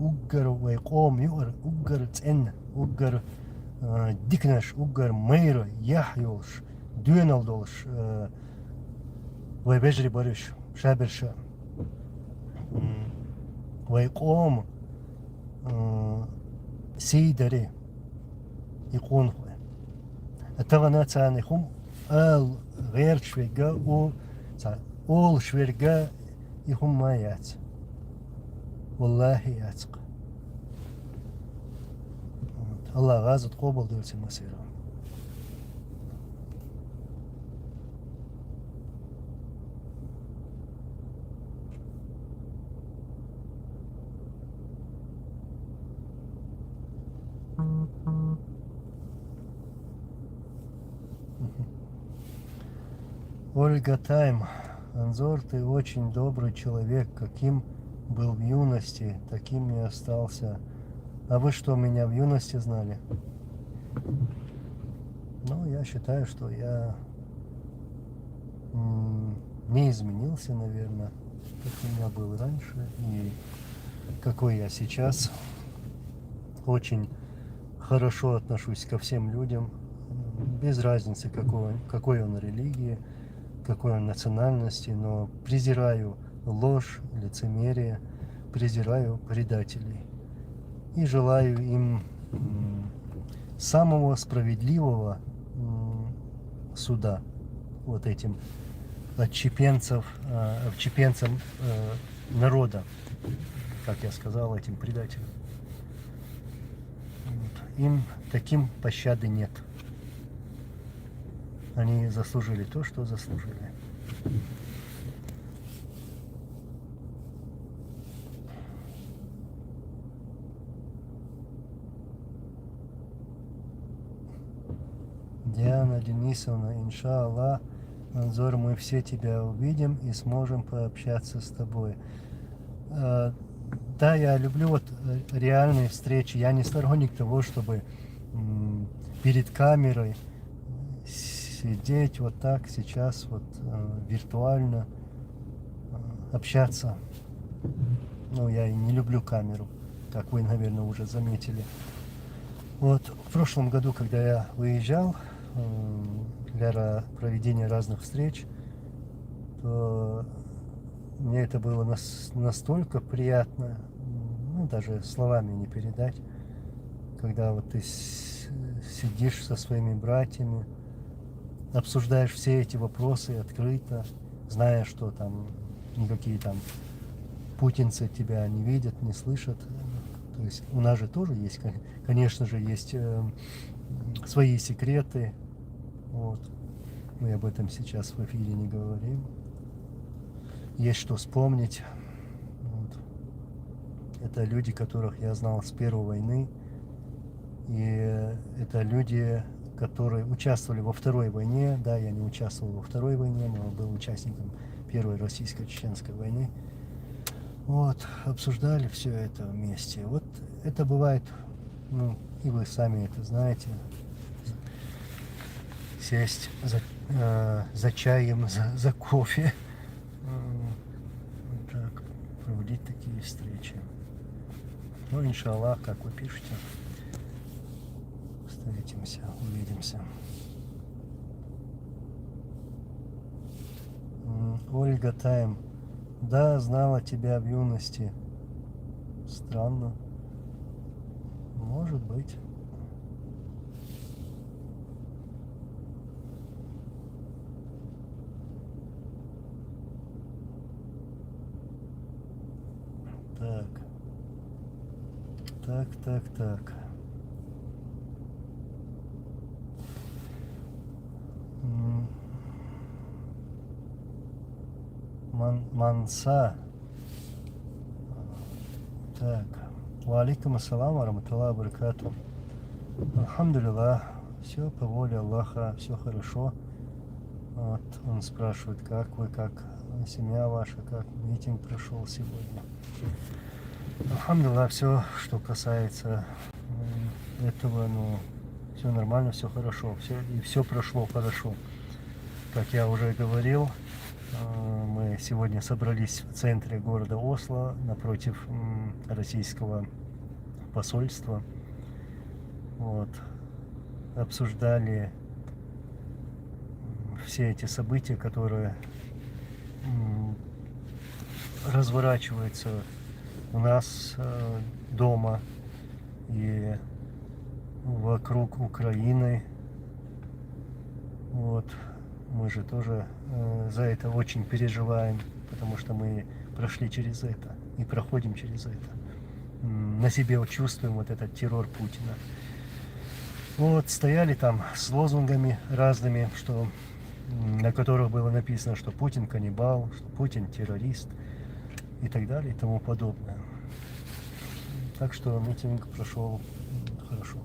уггар вайком югар, уггар цен, уггар дикнаш, уггар мейра, яхюлш, дюнал долш, ويبجري برش شابرشا ويقوم سيدري يكون هو التغنى تانيهم ال غير شويجا و أول شويجا يهم ما يات والله ياتق الله غازت قبل دولتي مسيرة Ольга Тайм, Анзор, ты очень добрый человек, каким был в юности, таким и остался. А вы что, меня в юности знали? Ну, я считаю, что я не изменился, наверное, как у меня был раньше и какой я сейчас. Очень хорошо отношусь ко всем людям, без разницы, какой он религии, какой он национальности, но презираю ложь, лицемерие, презираю предателей. И желаю им самого справедливого суда вот этим отщепенцам народа, как я сказал, этим предателям. Вот. Им таким пощады нет. Они заслужили то, что заслужили. Диана Денисовна, иншаллах, Анзор, мы все тебя увидим и сможем пообщаться с тобой. Да, я люблю вот реальные встречи. Я не сторонник того, чтобы перед камерой сидеть вот так сейчас, вот виртуально общаться. Ну, я и не люблю камеру, как вы, наверное, уже заметили. Вот в прошлом году, когда я выезжал для проведения разных встреч, то мне это было настолько приятно, ну, даже словами не передать, когда вот ты сидишь со своими братьями, обсуждаешь все эти вопросы открыто, зная, что там никакие там путинцы тебя не видят, не слышат. То есть у нас же тоже есть, конечно же, есть свои секреты. Вот. Мы об этом сейчас в эфире не говорим. Есть что вспомнить. Вот. Это люди, которых я знал с первой войны. И это люди, которые участвовали во Второй войне. Да, я не участвовал во Второй войне, но был участником Первой российско-чеченской войны. Вот, обсуждали все это вместе. Вот это бывает, ну, и вы сами это знаете, сесть за чаем, за кофе, вот так, проводить такие встречи. Ну, иншаллах, как вы пишете, встретимся, увидимся. Ольга Тайм. Да, знала тебя в юности. Странно. Может быть. Так. Манса. Так. Валикум ассалам ва рахматуллахи ва баракатуху. Алхамдулиллах. Все по воле Аллаха, все хорошо. Вот, он спрашивает, как вы, как семья ваша, как митинг прошел сегодня. Алхамдулиллах, все, что касается этого, ну, все нормально, все хорошо, все прошло хорошо. Как я уже говорил, мы сегодня собрались в центре города Осло, напротив российского посольства. Вот. Обсуждали все эти события, которые разворачивается у нас дома и вокруг Украины. Вот. Мы же тоже за это очень переживаем, потому что мы прошли через это и проходим через это. На себе вот чувствуем вот этот террор Путина. Вот, стояли там с лозунгами разными, что, на которых было написано, что Путин каннибал, что Путин террорист и так далее и тому подобное. Так что митинг прошел хорошо.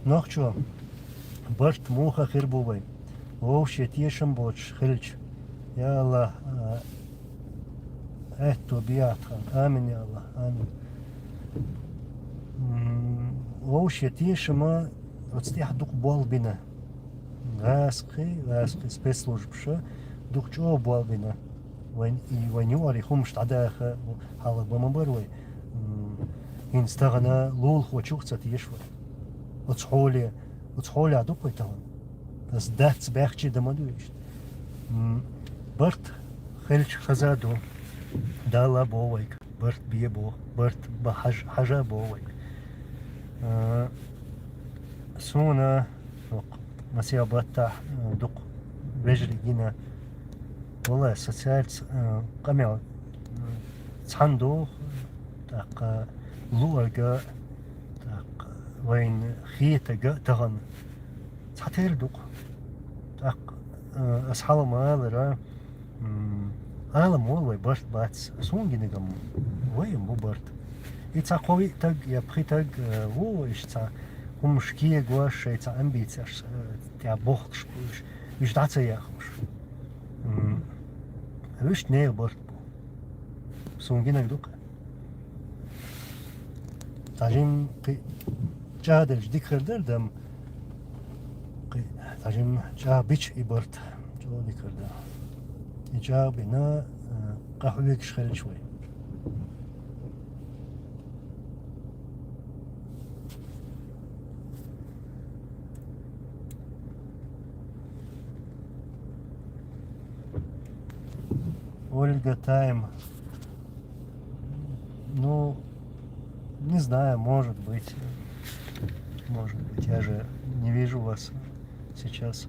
Nog čo, bърт муха хирбувай. Вообще тешим боч, хилч. Я Аллах, ето биятхан. Амин, я Аллах, амин. Вообще тешим, вот стих дух болбина. Гасқи, спецслужбша, дух чо болбина. Ваню алихум штадаха, халак бамабарвай. Инстагана лул хочуқца тешвай. وتصحولي عدوك ويتهون بس ده تسباخشي ده مدويش برت خلش خزادو دالا بوويك برت بيبو برت حاجة بوويك سونا مسيا بطح دوق بجري جينا والله سوسيالت قمع تحندو تاق لوغا وين خيتا تغن تحتير دوق تاق أصحاب ما لرا عالم والله برت باتس سونجي نجم وين مو برت يتاقوي تاق يبخي تاق وو إيش تا هم شكيه جواش يتا أمبيتش تاع بوختش كوش إيش دعتا ياخوش ويش نير برت بو سونجي نجدوق تاجين جادل جديك خردر دم تاجم جا بيش إبرت جو ذكردا جا بنا قهوة شخل شوي Ольга Тайм. Ну, не знаю, может быть. Может быть, я же не вижу вас сейчас.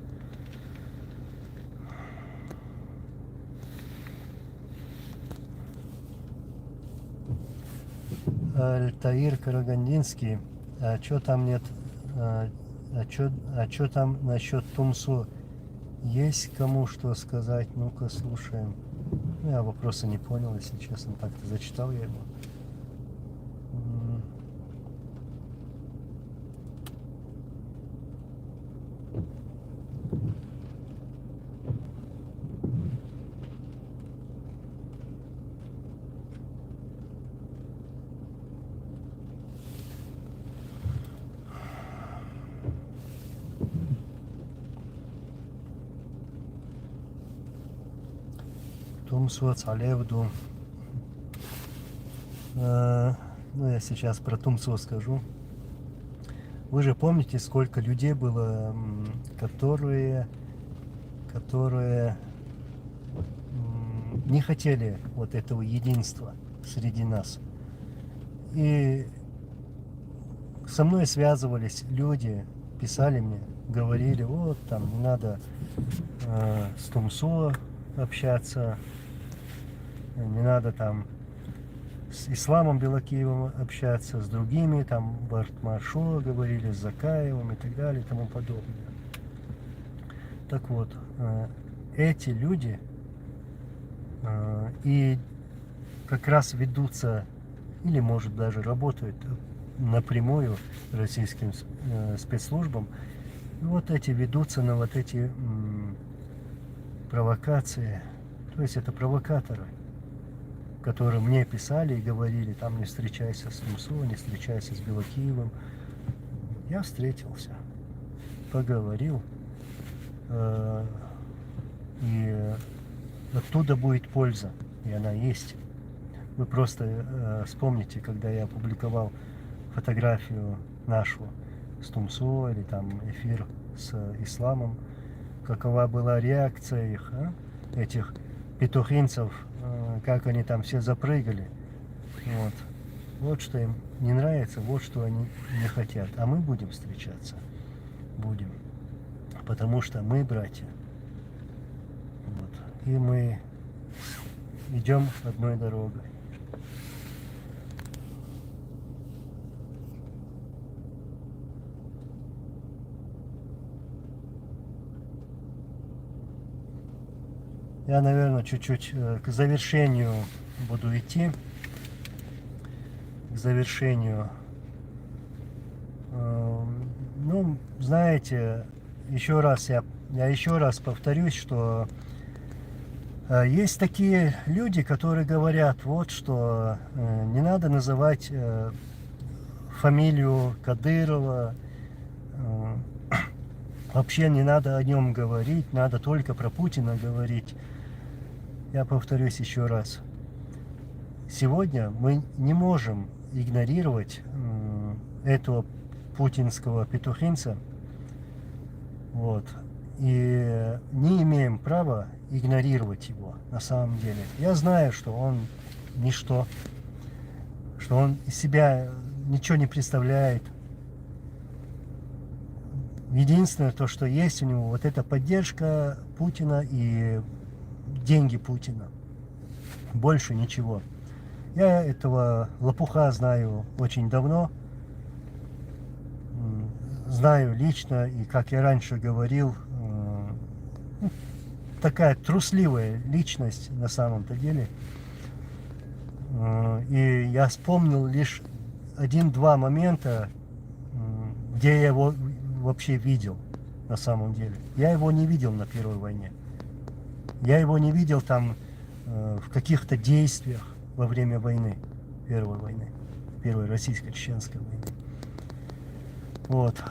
Альтаир Карагандинский. А что там нет? Что там насчет Тумсо? Есть кому что сказать? Ну-ка, слушаем. Ну, я вопроса не понял, если честно. Так-то зачитал я его. Тумсо Цалевду. Ну, я сейчас про Тумсо скажу. Вы же помните, сколько людей было, которые не хотели вот этого единства среди нас. И со мной связывались люди, писали мне, говорили, вот там не надо с Тумсо общаться, не надо там с Исламом Белокиевым общаться, с другими, там Бартмашо говорили, с Закаевым и так далее и тому подобное. Так вот, эти люди и как раз ведутся, или может даже работают напрямую российским спецслужбам, и вот эти ведутся на вот эти провокации. То есть это провокаторы, которые мне писали и говорили, там не встречайся с Тумсо, не встречайся с Белокиевым. Я встретился, поговорил, и оттуда будет польза, и она есть. Вы просто вспомните, когда я опубликовал фотографию нашу с Тумсо или там эфир с исламом, какова была реакция их, этих петухинцев, как они там все запрыгали. Вот. Вот что им не нравится, вот что они не хотят. А мы будем встречаться. Будем. Потому что мы братья. Вот. И мы идем одной дорогой. Я, наверное, чуть-чуть к завершению буду идти. К завершению. Ну, знаете, еще раз я еще раз повторюсь, что есть такие люди, которые говорят, вот что не надо называть фамилию Кадырова, вообще не надо о нем говорить, надо только про Путина говорить. Я повторюсь еще раз. Сегодня мы не можем игнорировать этого путинского петухинца. Вот. И не имеем права игнорировать его на самом деле. Я знаю, что он ничто, что он из себя ничего не представляет. Единственное, то, что есть у него, вот это поддержка Путина и деньги Путина. Больше ничего. Я этого лопуха знаю очень давно. Знаю лично, и как я раньше говорил, такая трусливая личность на самом-то деле. И я вспомнил лишь один-два момента, где я его вообще видел на самом деле. Я его не видел на Первой войне. Я его не видел там в каких-то действиях во время войны, Первой войны, Первой российско-чеченской войны. Вот.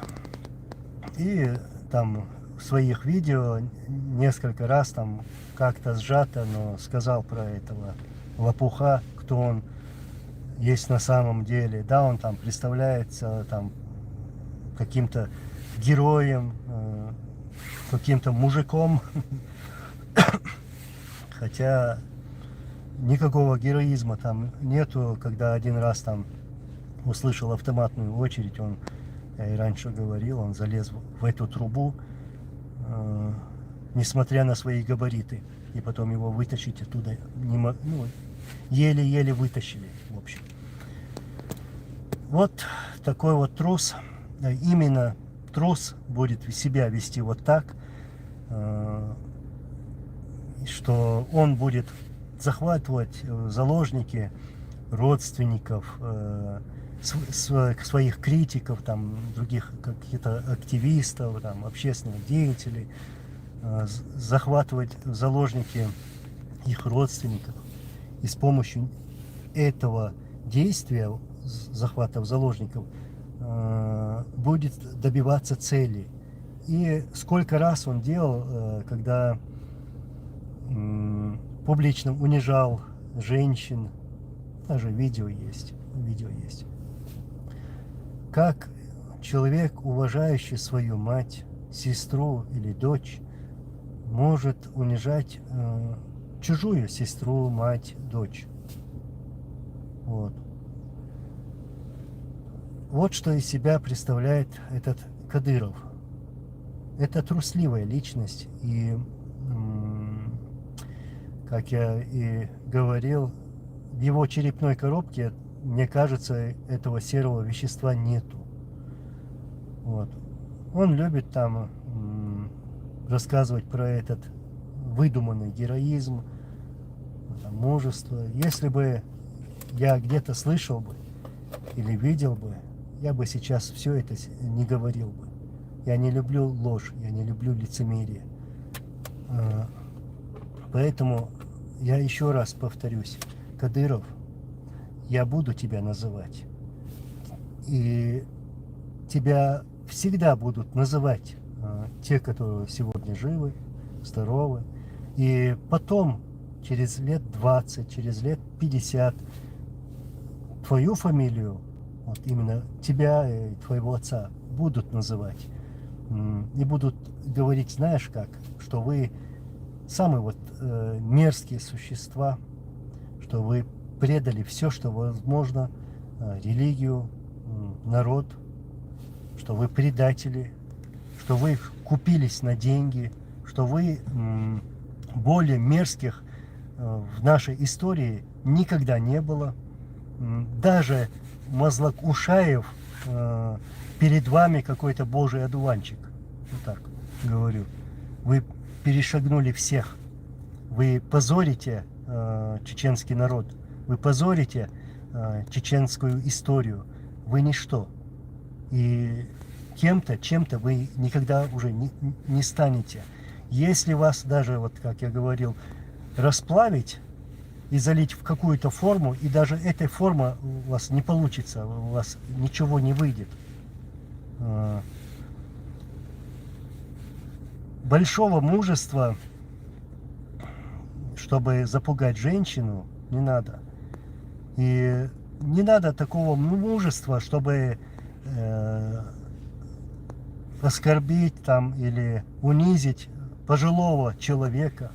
И там в своих видео несколько раз там как-то сжато, но сказал про этого лопуха, кто он есть на самом деле. Да, он там представляется там каким-то героем, каким-то мужиком, хотя никакого героизма там нету. Когда один раз там услышал автоматную очередь, он, я и раньше говорил, он залез в эту трубу, несмотря на свои габариты, и потом его вытащить оттуда еле-еле вытащили, в общем. Вот такой вот трус, именно трус будет себя вести вот так, что он будет захватывать в заложники родственников, своих критиков, там, других каких-то активистов, там, общественных деятелей, захватывать в заложники их родственников. И с помощью этого действия, захвата в заложников, будет добиваться цели. И сколько раз он делал, когда публично унижал женщин, даже видео есть. Как человек, уважающий свою мать, сестру или дочь, может унижать чужую сестру, мать, дочь. Вот. Вот что из себя представляет этот Кадыров. Это трусливая личность, и, как я и говорил, в его черепной коробке, мне кажется, этого серого вещества нету. Вот. Он любит там рассказывать про этот выдуманный героизм, там, мужество. Если бы я где-то слышал бы или видел бы, я бы сейчас все это не говорил бы. Я не люблю ложь, я не люблю лицемерие. Поэтому я еще раз повторюсь, Кадыров, я буду тебя называть. И тебя всегда будут называть те, которые сегодня живы, здоровы. И потом через лет 20, через лет 50 твою фамилию, вот именно тебя и твоего отца будут называть. И будут говорить, знаешь как, что вы самые вот мерзкие существа, что вы предали все, что возможно, религию, народ, что вы предатели, что вы купились на деньги, что вы более мерзких в нашей истории никогда не было. Даже Мазлак Ушаев перед вами какой-то божий одуванчик. Вот так говорю. Вы перешагнули всех. Вы позорите чеченский народ. Вы позорите чеченскую историю. Вы ничто. И кем-то, чем-то вы никогда уже не станете. Если вас даже, вот как я говорил, расплавить и залить в какую-то форму, и даже эта форма у вас не получится, у вас ничего не выйдет. Большого мужества, чтобы запугать женщину, не надо. И не надо такого мужества, чтобы оскорбить там или унизить пожилого человека.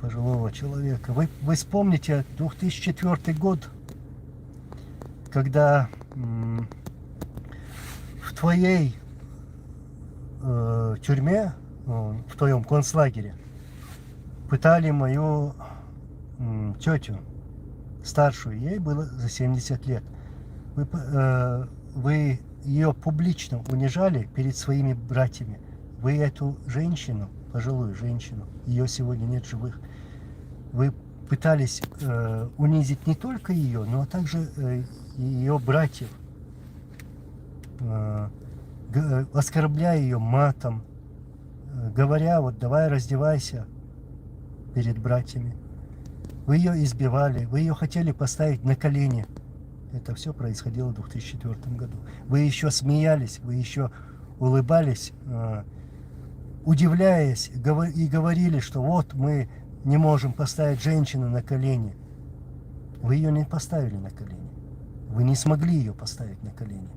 Вы вспомните 2004 год, когда в твоей тюрьме, в твоем концлагере, пытали мою тетю, старшую, ей было за 70 лет. Вы ее публично унижали перед своими братьями. Вы эту женщину, пожилую женщину, ее сегодня нет живых, вы пытались унизить не только ее, но также ее братьев, оскорбляя ее матом, говоря, вот давай раздевайся перед братьями. Вы ее избивали, вы ее хотели поставить на колени. Это все происходило в 2004 году. Вы еще смеялись, вы еще улыбались, удивляясь, и говорили, что вот мы не можем поставить женщину на колени. Вы ее не поставили на колени. Вы не смогли ее поставить на колени.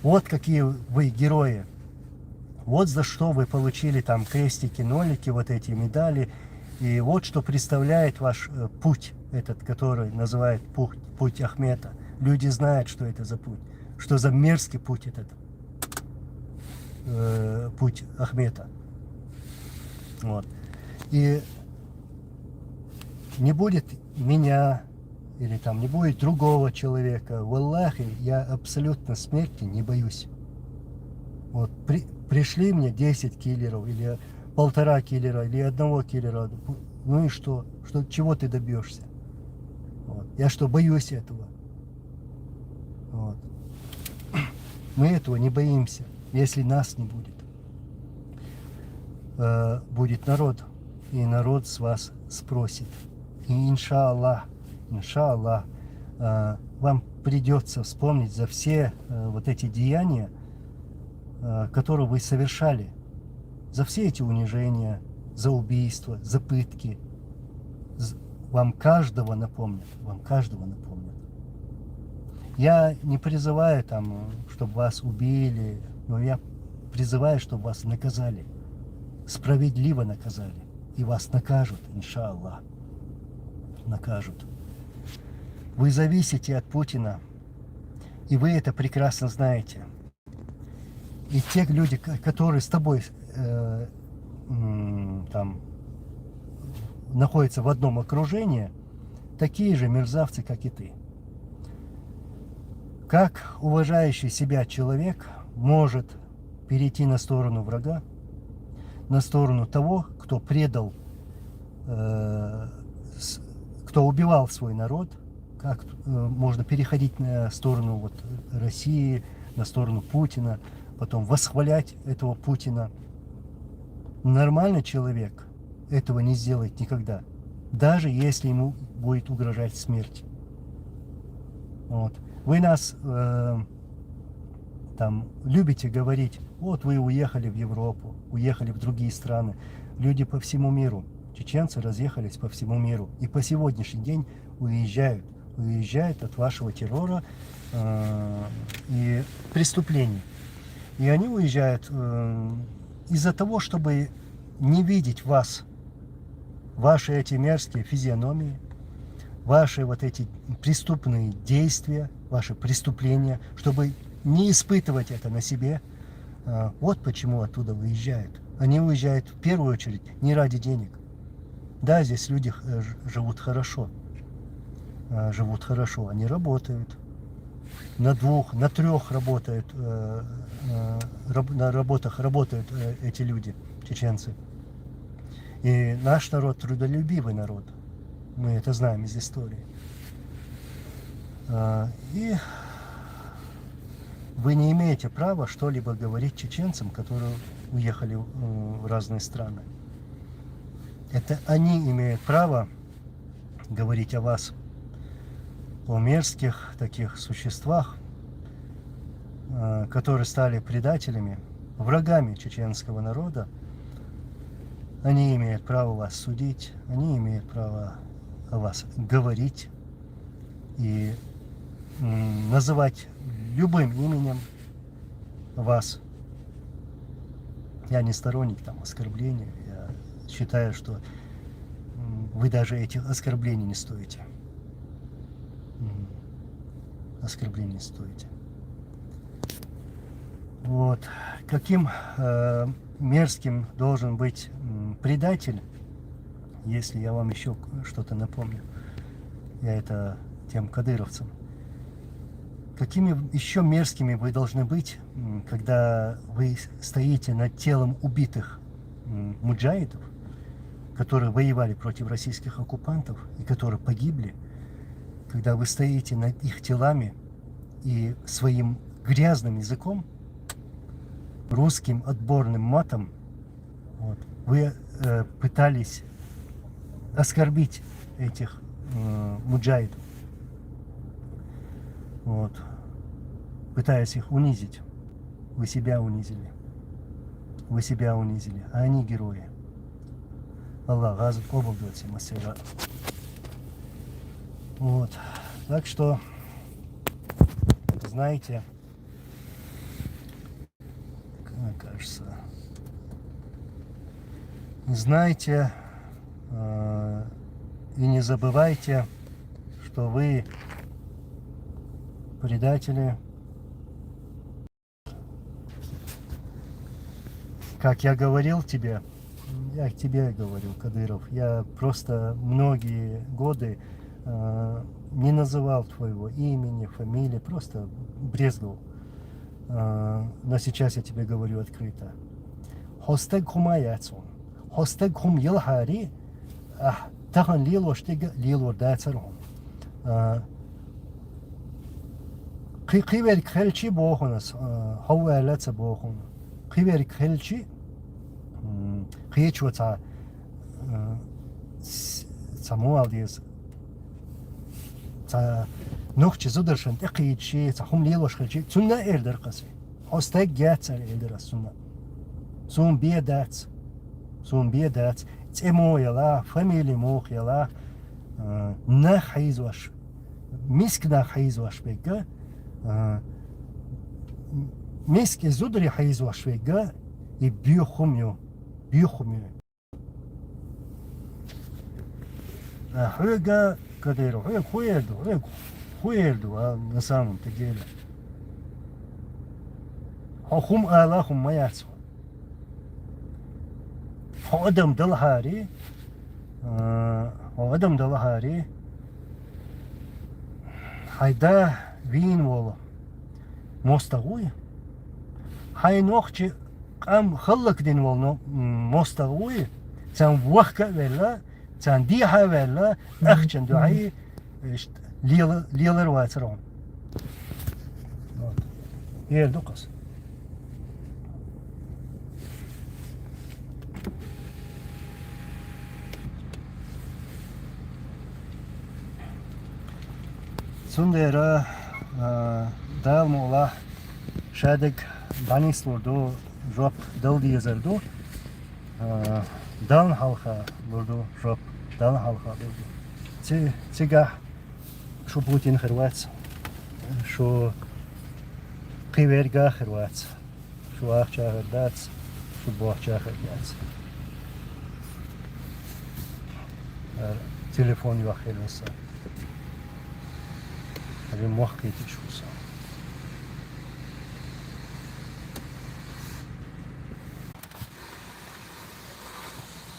Вот какие вы герои. Вот за что вы получили там крестики, нолики, вот эти медали. И вот что представляет ваш путь, этот, который называют путь Ахмета. Люди знают, что это за путь. Что за мерзкий путь этот. Путь Ахмета. Вот. И не будет меня, или там не будет другого человека. Валлахи, я абсолютно смерти не боюсь. Вот пришли мне 10 киллеров, или 1,5 киллера, или 1 киллера. Ну и что? Чего ты добьешься? Вот. Я что, боюсь этого? Вот. Мы этого не боимся, если нас не будет. Будет народ, и народ с вас спросит. И иншаллах, вам придется вспомнить за все вот эти деяния, которые вы совершали, за все эти унижения, за убийства, за пытки. Вам каждого напомнят, Я не призываю там, чтобы вас убили, но я призываю, чтобы вас наказали, справедливо наказали, и вас накажут, иншаллах, накажут. Вы зависите от Путина, и вы это прекрасно знаете. И те люди, которые с тобой там находятся в одном окружении, такие же мерзавцы, как и ты. Как уважающий себя человек может перейти на сторону врага, на сторону того, кто предал, кто убивал свой народ, как можно переходить на сторону вот России, на сторону Путина, потом восхвалять этого Путина. Нормальный человек этого не сделает никогда, даже если ему будет угрожать смерть. Вот. Вы нас там любите говорить, вот вы уехали в Европу, уехали в другие страны. Люди по всему миру чеченцы разъехались по всему миру. И по сегодняшний день уезжают от вашего террора и преступлений. И они уезжают из-за того, чтобы не видеть вас, ваши эти мерзкие физиономии, ваши вот эти преступные действия, ваши преступления, чтобы не испытывать это на себе. Вот почему оттуда выезжают. Они уезжают в первую очередь не ради денег. Да, здесь люди живут хорошо. Они работают. На 2, на 3 работают, на работах работают эти люди, чеченцы. И наш народ трудолюбивый народ. Мы это знаем из истории. И вы не имеете права что-либо говорить чеченцам, которые уехали в разные страны. Это они имеют право говорить о вас, о мерзких таких существах, которые стали предателями, врагами чеченского народа. Они имеют право вас судить, они имеют право о вас говорить и называть любым именем вас. Я не сторонник там оскорбления. Я считаю, что вы даже этих оскорблений не стоите. Оскорблений не стоите. Вот. Каким мерзким должен быть предатель, если я вам еще что-то напомню. Я это тем кадыровцам. Какими еще мерзкими вы должны быть, когда вы стоите над телом убитых муджахидов, которые воевали против российских оккупантов и которые погибли, когда вы стоите над их телами и своим грязным языком, русским отборным матом, вот, вы пытались оскорбить этих муджахидов, вот, пытаясь их унизить. Вы себя унизили. Вы себя унизили, а они герои. Аллах газу обалдуется, мастера. Вот. Так что, знаете, кажется, знайте и не забывайте, что вы предатели. Как я говорил тебе, я к тебе говорил, Кадыров, я просто многие годы не называл твоего имени, фамилии, просто брезгал. Но сейчас я тебе говорю открыто. Хостег хумаяцун, хостег хум елхари, тахан лилоштег лилордацархум. Кивер кхелчи бохунас, хауэлаца бохун. Кивер кхелчи, кхечваца, самуалдиз. Нухчи зудершен текичи, цахум лилошхелчи, цунна элдер каси. Хостег гяцар элдер сунна. Сун биедац, цемо яла, фамили мох яла, нахайзваш, миск нахайзваш бега, миск зудри хайзваш бега и бьюхумю. Хуега Кадыров, хуерду, на самом-то деле. Хохум Аллахум маяцу. Адам Далхари, хайда вин вол мостагуй, хай нохчи ам халлак дин вол мостагуй, цан вахка вела, цан диха вела, ахчан дуай лилер вацрон. Вот. Дукас. Сундера дал мола шадек банислорду жоп дал дизерду Дан халха бурду, жоп, дан халха бурду. Цега, что Путин хрватс, что Киверга хрватс, что Ахча хрдац, что Бахча хрдац. Телефон вахелся. Abi muhakkak yetişiyorsa.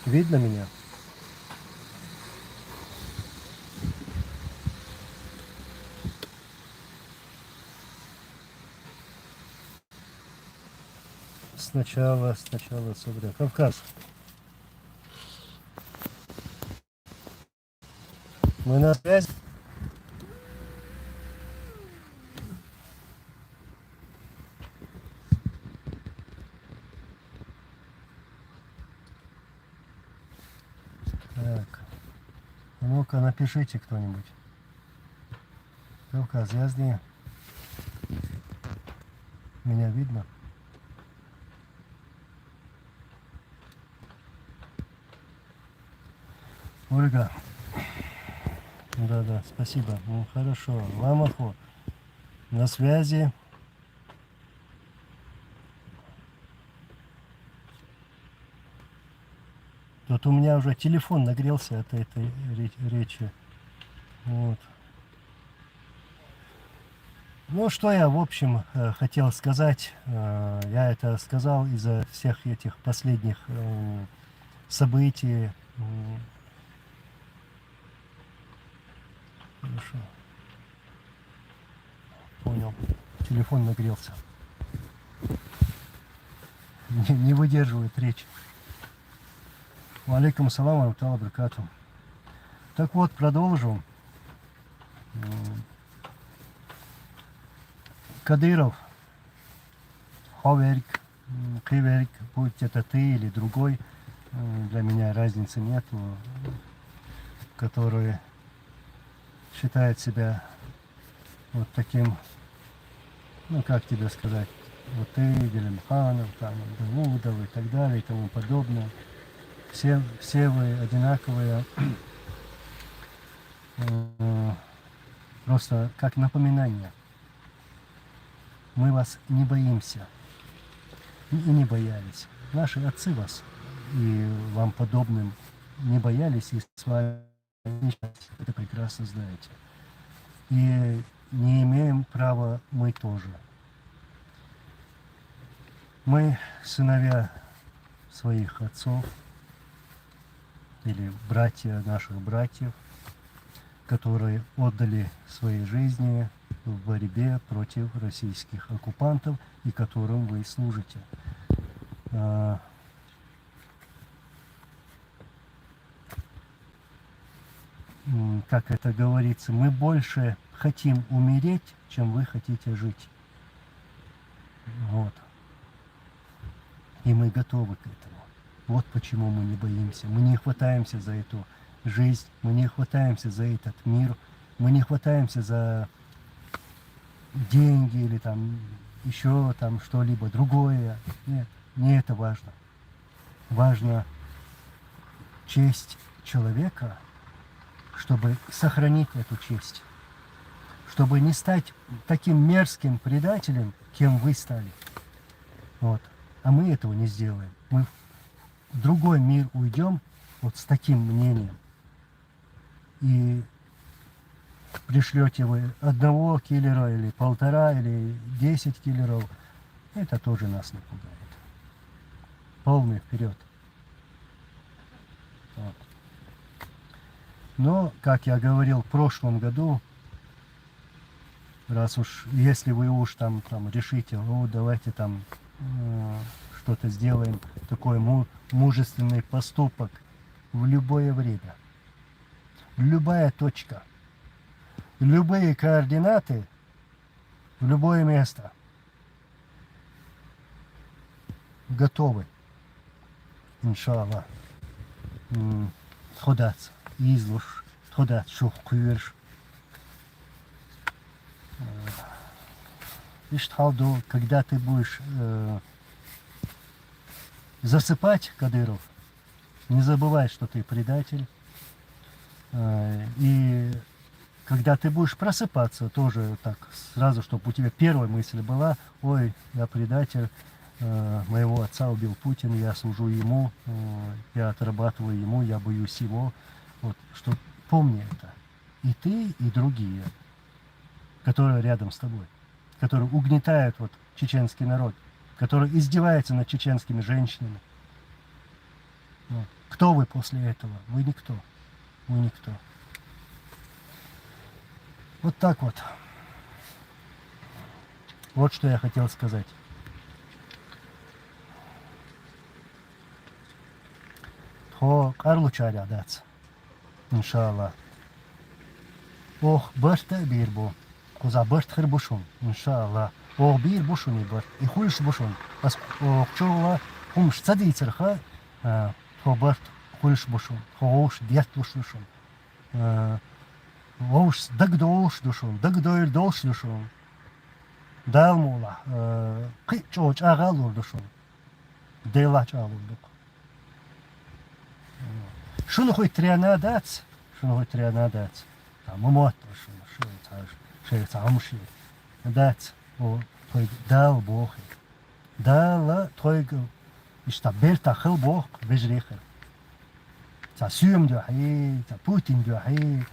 Видно меня? Сначала Собря. Кавказ. Мы на связи. Так. Ну-ка, напишите кто-нибудь. Кавказ, язди. Меня видно? Ольга. Да, спасибо. Ну, хорошо. Ламахо. На связи. Тут у меня уже телефон нагрелся от этой речи. Вот. Ну, что я, в общем, хотел сказать. Я это сказал из-за всех этих последних событий. Хорошо. Понял. Телефон нагрелся. Не выдерживает речь. Алейкум салам, ва баракату. Так вот, продолжу. Кадыров, Ховерик, Киверик, будь это ты или другой, для меня разницы нету, который считает себя вот таким, ну как тебе сказать, вот ты, Делимханов, там, Давудов и так далее и тому подобное. Все вы одинаковые, просто как напоминание. Мы вас не боимся и не боялись. Наши отцы вас и вам подобным не боялись, и с вами сейчас это прекрасно знаете. И не имеем права мы тоже. Мы сыновья своих отцов или братья наших братьев, которые отдали свои жизни в борьбе против российских оккупантов и которым вы служите. Как это говорится, мы больше хотим умереть, чем вы хотите жить. Вот. И мы готовы к этому. Вот почему мы не боимся. Мы не хватаемся за эту жизнь, мы не хватаемся за этот мир, мы не хватаемся за деньги или там еще там что-либо другое. Нет, не это важно. Важна честь человека, чтобы сохранить эту честь, чтобы не стать таким мерзким предателем, кем вы стали. Вот. А мы этого не сделаем. Мы в другой мир уйдем вот с таким мнением. И пришлете вы 1 киллера или 1,5 или 10 киллеров, это тоже нас не пугает. Полный вперед. Вот. Но, как я говорил в прошлом году, раз уж, если вы уж там решите, давайте там что-то сделаем, такой мужественный поступок в любое время, любая точка, любые координаты, в любое место готовы, иншаллах, ходать, излуш, ходать, шухкуешь. Видишь, Халду, когда ты будешь засыпать, Кадыров, Не забывай, что ты предатель. И когда ты будешь просыпаться, тоже так сразу, чтобы у тебя первая мысль была: ой, я предатель, моего отца убил Путин, я служу ему, я отрабатываю ему, я боюсь его. Вот, что помни это. И ты, и другие, которые рядом с тобой, которые угнетают вот чеченский народ, которые издеваются над чеченскими женщинами. Вот. Кто вы после этого? Вы никто. Вы никто. Вот так вот. Вот что я хотел сказать. Хо Карлу чаря дац. Иншаллах. Ох, башта бир бу. Куза башт хыр бушун. Иншаллах. Ох, бир бушун и башт. И хуйш бушун. Ас ох чула хумш цадийцерха. Хо башт хуйш бушун. Хоуш дерт бушун. Оуш дагдолш душун. Дагдоир долш душун. Далмула. Кы чоч агалур душун. Дейлач алурдук. Шуну хуй тряна дац. Шуну хуй тряна дац. Мамот шуну. Шеец амши. Дац. О, той дал бог. Дала той işte belta хыл бог бежрихер. Та сүйем дюхи, та Путин дюхи,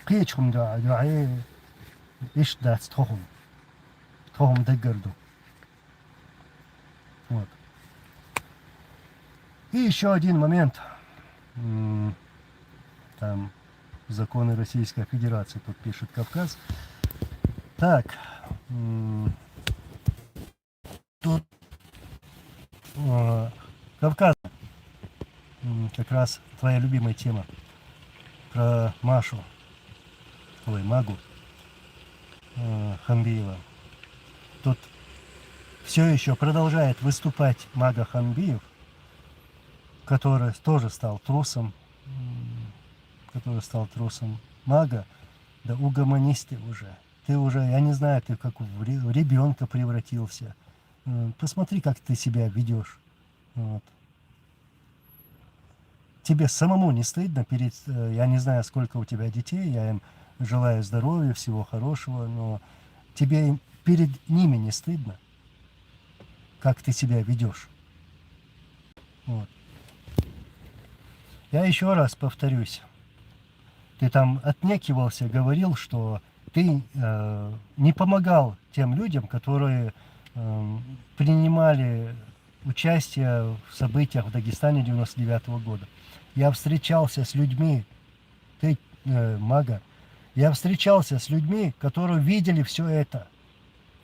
قيچهم дюхи. Иш дац тохум. Тохум дегерду. Вот. И еще один момент. Там законы Российской Федерации, тут пишет Кавказ. Так, тут Кавказ, как раз твоя любимая тема про Машу, ой, Магу Ханбиева. Тут все еще продолжает выступать Мага Ханбиев, который тоже стал трусом, Мага, да угомонись уже. Ты уже, я не знаю, ты как в ребенка превратился. Посмотри, как ты себя ведешь. Вот. Тебе самому не стыдно перед... Я не знаю, сколько у тебя детей, я им желаю здоровья, всего хорошего, но тебе перед ними не стыдно, как ты себя ведешь. Вот. Я еще раз повторюсь. Ты там отнекивался, говорил, что ты не помогал тем людям, которые принимали участие в событиях в Дагестане 99-го года. Я встречался с людьми, ты, Мага, я встречался с людьми, которые видели все это.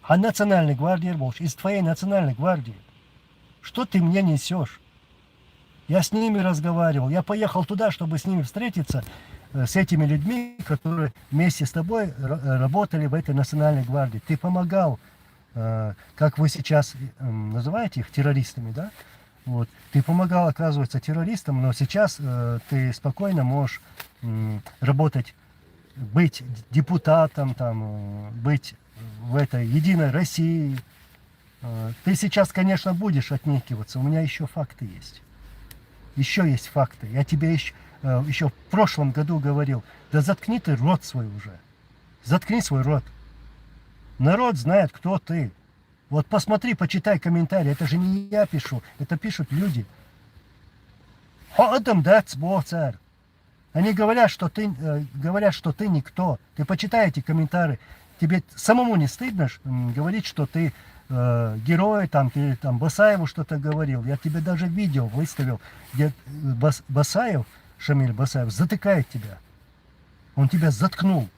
А Национальной гвардии, из твоей Национальной гвардии, что ты мне несешь? Я с ними разговаривал, я поехал туда, чтобы с ними встретиться, с этими людьми, которые вместе с тобой работали в этой Национальной гвардии. Ты помогал, как вы сейчас называете их, террористами, да? Вот. Ты помогал, оказывается, террористам, но сейчас ты спокойно можешь работать, быть депутатом, там, быть в этой Единой России. Ты сейчас, конечно, будешь отнекиваться, у меня еще факты есть. Еще есть факты. Я тебе еще в прошлом году говорил, да заткни ты рот свой уже. Заткни свой рот. Народ знает, кто ты. Вот посмотри, почитай комментарии. Это же не я пишу, это пишут люди. Они говорят, что ты никто. Ты почитай эти комментарии. Тебе самому не стыдно говорить, что ты герой, там, ты там Басаеву что-то говорил. Я тебе даже видео выставил, где Басаев, Шамиль Басаев, затыкает тебя. Он тебя заткнул.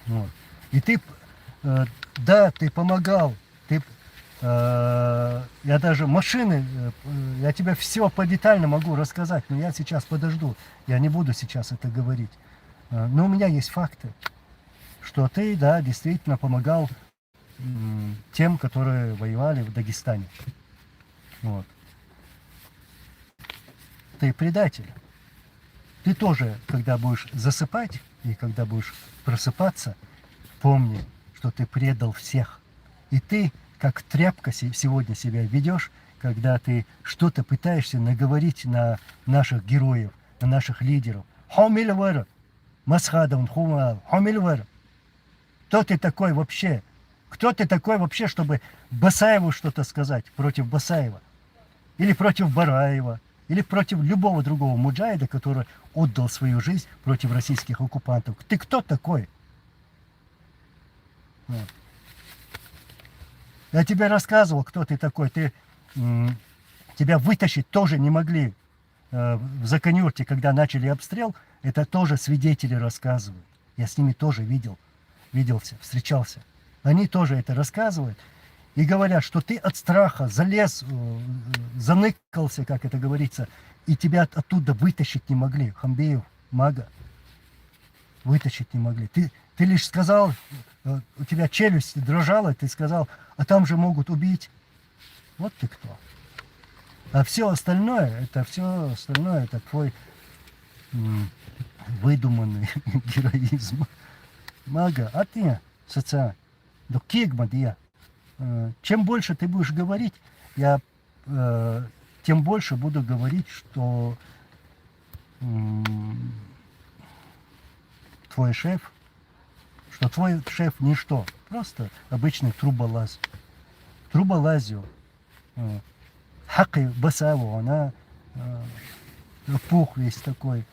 Вот. И ты, да, ты помогал. Я даже машины, я тебе все подетально могу рассказать, но я сейчас подожду. Я не буду сейчас это говорить. Но у меня есть факты, что ты, да, действительно помогал тем, которые воевали в Дагестане. Вот. Ты предатель. Ты тоже, когда будешь засыпать и когда будешь просыпаться, помни, что ты предал всех. И ты, как тряпка сегодня себя ведешь, когда ты что-то пытаешься наговорить на наших героев, на наших лидеров. Хомилвар, Масхадов, Хомилвар. Кто ты такой вообще? Кто ты такой вообще, чтобы Басаеву что-то сказать против Басаева? Или против Бараева? Или против любого другого муджаида, который отдал свою жизнь против российских оккупантов? Ты кто такой? Вот. Я тебе рассказывал, кто ты такой. Тебя вытащить тоже не могли в Заканюрте, когда начали обстрел. Это тоже свидетели рассказывают. Я с ними тоже виделся, встречался. Они тоже это рассказывают. И говорят, что ты от страха залез, заныкался, как это говорится, и тебя оттуда вытащить не могли. Хамбиев, Мага, вытащить не могли. Ты лишь сказал, у тебя челюсть дрожала, ты сказал, а там же могут убить. Вот ты кто. А все остальное, это твой выдуманный героизм. Мага, а ты, до кегма, чем больше ты будешь говорить, я тем больше буду говорить, что твой шеф ничто, просто обычный труболаз. Труболазил. Хаки Басаеву, она пух весь такой,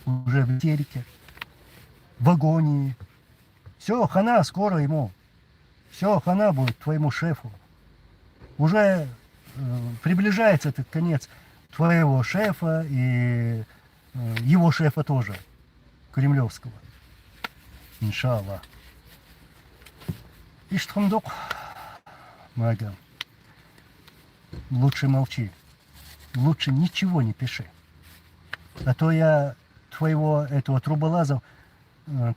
уже в истерике, в агонии. Все, хана скоро ему. Все, хана будет твоему шефу. Уже приближается этот конец твоего шефа и его шефа тоже, кремлевского. Иншаллах. Иштхамдук, Мага. Лучше молчи. Лучше ничего не пиши. А то я твоего этого труболаза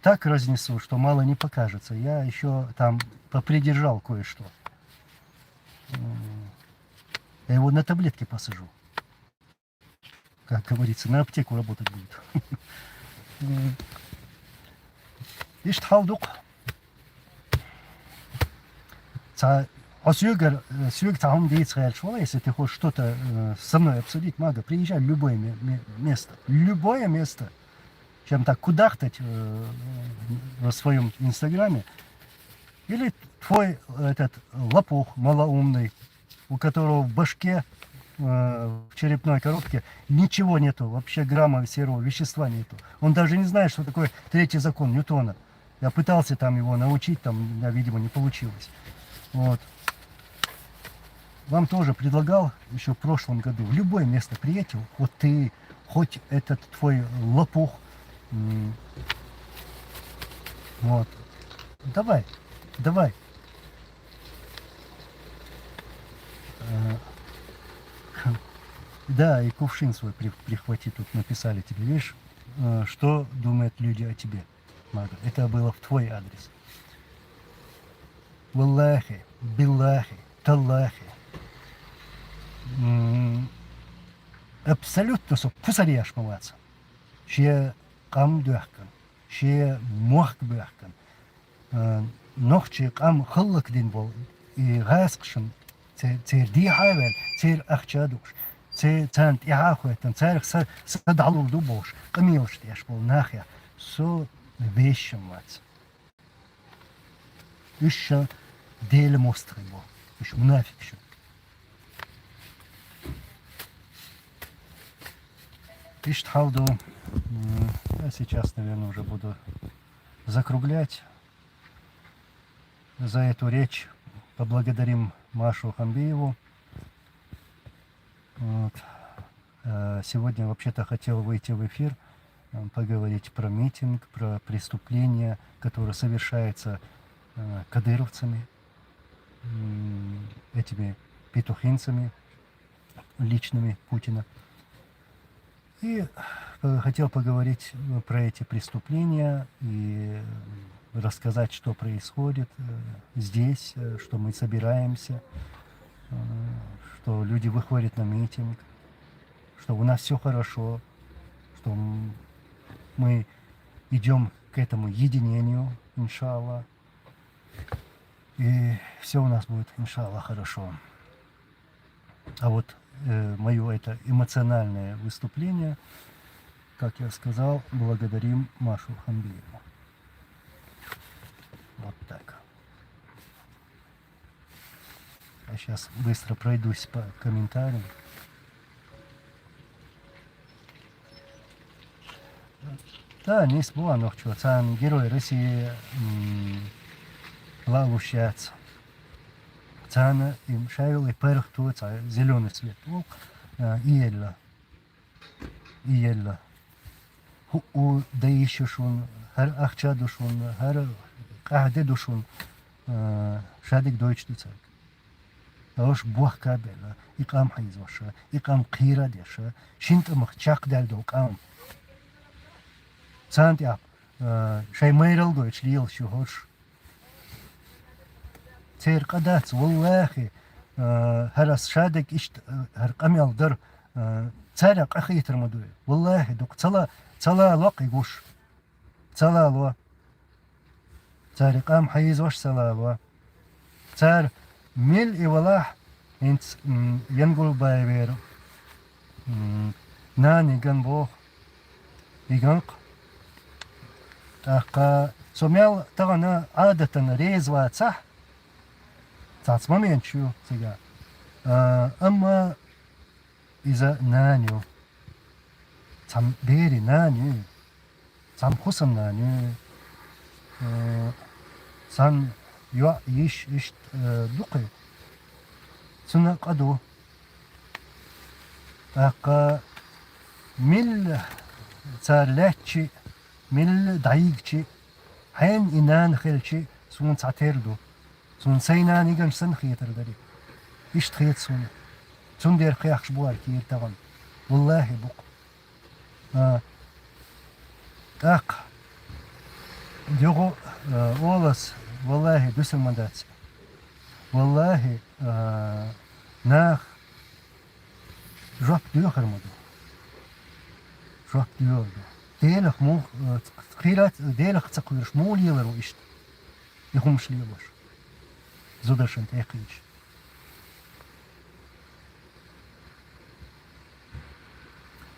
так разнесу, что мало не покажется. Я еще там попридержал кое-что. Я его на таблетке посажу. Как говорится, на аптеку работать будет. Иштхалдук. Если ты хочешь что-то со мной обсудить, Мага, приезжай в любое место. Любое место. Чем так кудахтать в своем инстаграме. Или твой этот лопух малоумный, у которого в башке, в черепной коробке ничего нету, вообще грамма серого вещества нету. Он даже не знает, что такое третий закон Ньютона. Я пытался там его научить, там, видимо, не получилось. Вот. Вам тоже предлагал еще в прошлом году в любое место приедете, вот ты, хоть этот твой лопух, вот. Давай. Да, и кувшин свой прихвати, тут написали тебе. Видишь, что думают люди о тебе, Мага. Это было в твой адрес. Валлахи, биллахи, таллахи. Абсолютно со пусарияш маваца. Ще кам дуахкан, ще муахк буахкан. Нохчи кам хыллык дин бол. И гайскшын, цер ди хайвел, цер ахчадуш. Цент яхуэтан, цер садалул дубош. Камилш тяж бол нахя. Со вещам мац. Еще деле мострый был. Еще мунафик еще. Иштхалду. Я сейчас, наверное, уже буду закруглять. За эту речь поблагодарим Машу Хамбиеву. Вот. Сегодня вообще-то хотел выйти в эфир, поговорить про митинг, про преступления, которые совершаются кадыровцами, этими петухинцами личными Путина. И хотел поговорить про эти преступления и рассказать, что происходит здесь, что мы собираемся, что люди выходят на митинг, что у нас все хорошо, что мы идем к этому единению, иншаллах. И все у нас будет, иншаллах, хорошо. А вот мое это эмоциональное выступление, как я сказал, благодарим Машу Хамбиеву. Вот так. Я сейчас быстро пройдусь по комментариям. Да, не спорно, что цан герой России лавущается. Цана им шавил и перхту, зеленый цвет. Иелла. Иелла. У даишушун, хар ахчадушун, хар кахдедушун, шадик дойчтуцак. Ош бух кабела, икам хайзоша, икам кира деша, шинтамах чак дальдо кам. Цантяп, шай мейрал дойч лил шухош. تير قدات والله هرس شادك إشت هرقميال در تارق أخي ترمدوي والله دوك تلا لوق يقوش تلا لو تارق أم حيز وش تلا لو تار ميل إولاح إنت ينقل بايبير ناني جنبوه يجنق أقا سميال تغنى عادة ريزوات صح تاц момент чу сега. Ама иза наню. Цам бери наню. Цам хусам наню. Сан юа иш дукы. Цуна каду. Ака мил царлячи, мил дайгчи. Хайн инан хелчи сун цатерду. Сун сайнан иган сан хиятар дари. Ишт хият сун. Сун дер хиякш буар киир таган. Валлахи бук. Так. Дюго олас. Валлахи дусан мандаци. Валлахи нах жоп дюхар маду. Жоп дюхар. Делах му хират делах цакуирш му лилару ишт. Ихумш лилаш. Зудашен текич.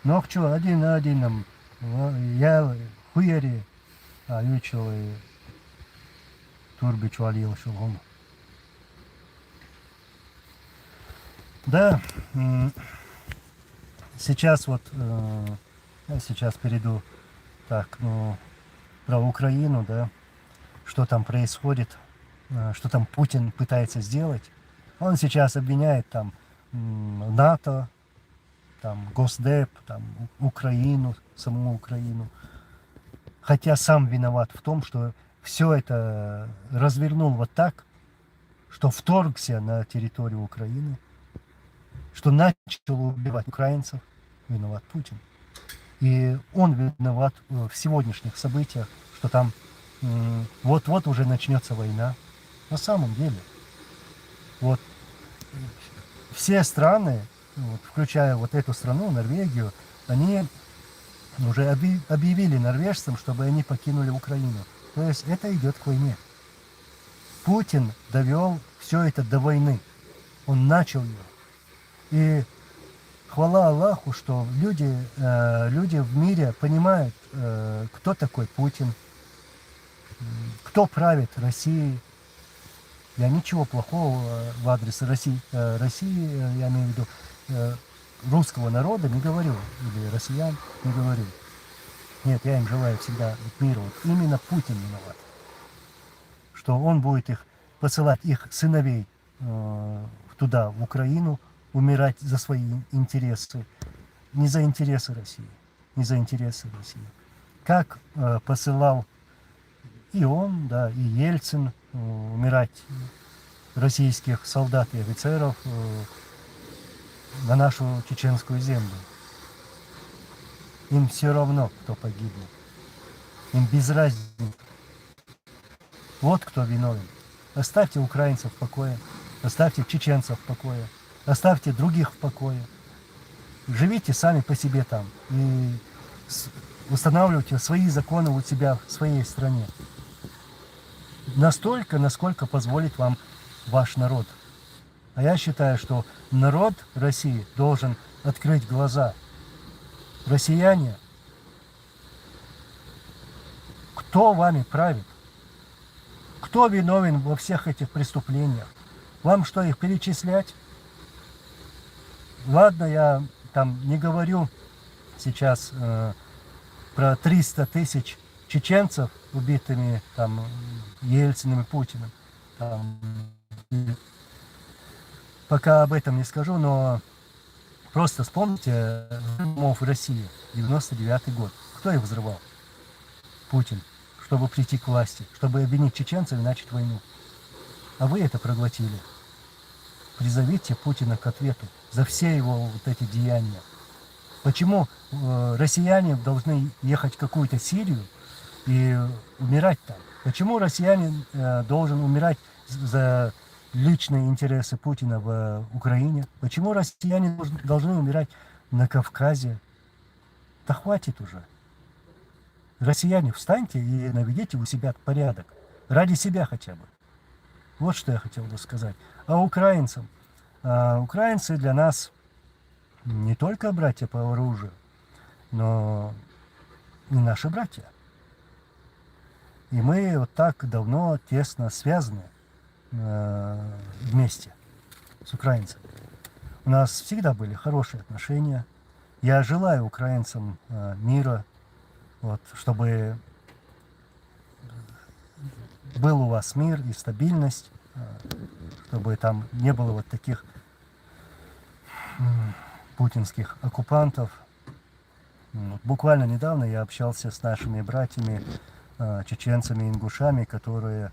Нокчу один я хуяри ючил и турбичу алил шелгон. Да, сейчас вот я сейчас перейду так, ну, про Украину, да, что там происходит. Что там Путин пытается сделать. Он сейчас обвиняет там НАТО, там Госдеп, там Украину, саму Украину. Хотя сам виноват в том, что все это развернул вот так, что вторгся на территорию Украины, что начал убивать украинцев. Виноват Путин. И он виноват в сегодняшних событиях, что там вот-вот уже начнется война. На самом деле, вот все страны, вот, включая вот эту страну, Норвегию, они уже объявили норвежцам, чтобы они покинули Украину. То есть это идет к войне. Путин довел все это до войны. Он начал ее. И хвала Аллаху, что люди в мире понимают, кто такой Путин, кто правит Россией. Я ничего плохого в адрес России, я имею в виду, русского народа не говорю, или россиян не говорю. Нет, я им желаю всегда мира. Вот именно Путин виноват. Что он будет посылать их сыновей туда, в Украину, умирать за свои интересы. Не за интересы России. Не за интересы России. Как посылал и он, да, и Ельцин умирать российских солдат и офицеров на нашу чеченскую землю. Им все равно, кто погибнет. Им без разницы. Вот кто виновен. Оставьте украинцев в покое. Оставьте чеченцев в покое. Оставьте других в покое. Живите сами по себе там. И устанавливайте свои законы у себя в своей стране. Настолько, насколько позволит вам ваш народ. А я считаю, что народ России должен открыть глаза. Россияне, кто вами правит? Кто виновен во всех этих преступлениях? Вам что, их перечислять? Ладно, я там не говорю сейчас про 300 тысяч чеченцев, убитыми там Ельциным и Путиным. Там, пока об этом не скажу, но просто вспомните взрывов в России, 99-й год. Кто их взрывал? Путин, чтобы прийти к власти, чтобы обвинить чеченцев и начать войну. А вы это проглотили. Призовите Путина к ответу за все его вот эти деяния. Почему россияне должны ехать в какую-то Сирию и умирать там? Почему россиянин должен умирать за личные интересы Путина в Украине? Почему россияне должны умирать на Кавказе? Да хватит уже. Россияне, встаньте и наведите у себя порядок. Ради себя хотя бы. Вот что я хотел бы сказать. А украинцам? Украинцы для нас не только братья по оружию, но и наши братья. И мы вот так давно тесно связаны вместе с украинцами. У нас всегда были хорошие отношения. Я желаю украинцам мира, вот, чтобы был у вас мир и стабильность, чтобы там не было вот таких путинских оккупантов. Буквально недавно я общался с нашими братьями, чеченцами, ингушами, которые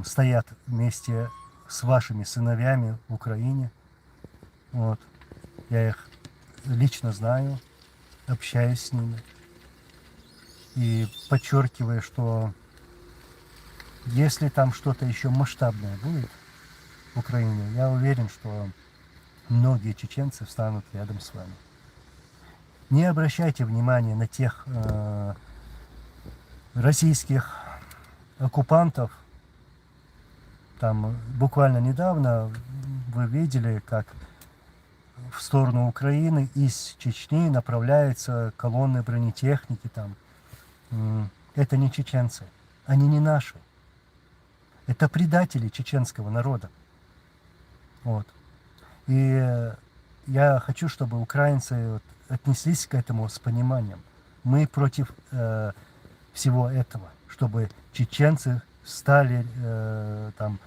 стоят вместе с вашими сыновьями в Украине. Вот. Я их лично знаю, общаюсь с ними. И подчеркиваю, что если там что-то еще масштабное будет в Украине, я уверен, что многие чеченцы встанут рядом с вами. Не обращайте внимания на тех российских оккупантов. Там буквально недавно вы видели, как в сторону Украины из Чечни направляются колонны бронетехники. Там. Это не чеченцы, они не наши. Это предатели чеченского народа. Вот. И я хочу, чтобы украинцы отнеслись к этому с пониманием. Мы против всего этого, чтобы чеченцы стали там,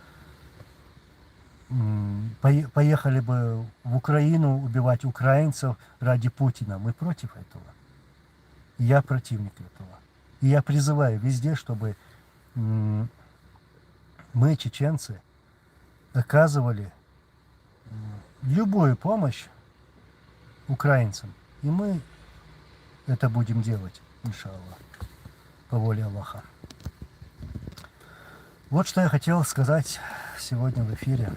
поехали бы в Украину убивать украинцев ради Путина. Мы против этого. Я противник этого. И я призываю везде, чтобы мы, чеченцы, оказывали любую помощь украинцам. И мы это будем делать, иншаллах, по воле Аллаха. Вот что я хотел сказать сегодня в эфире.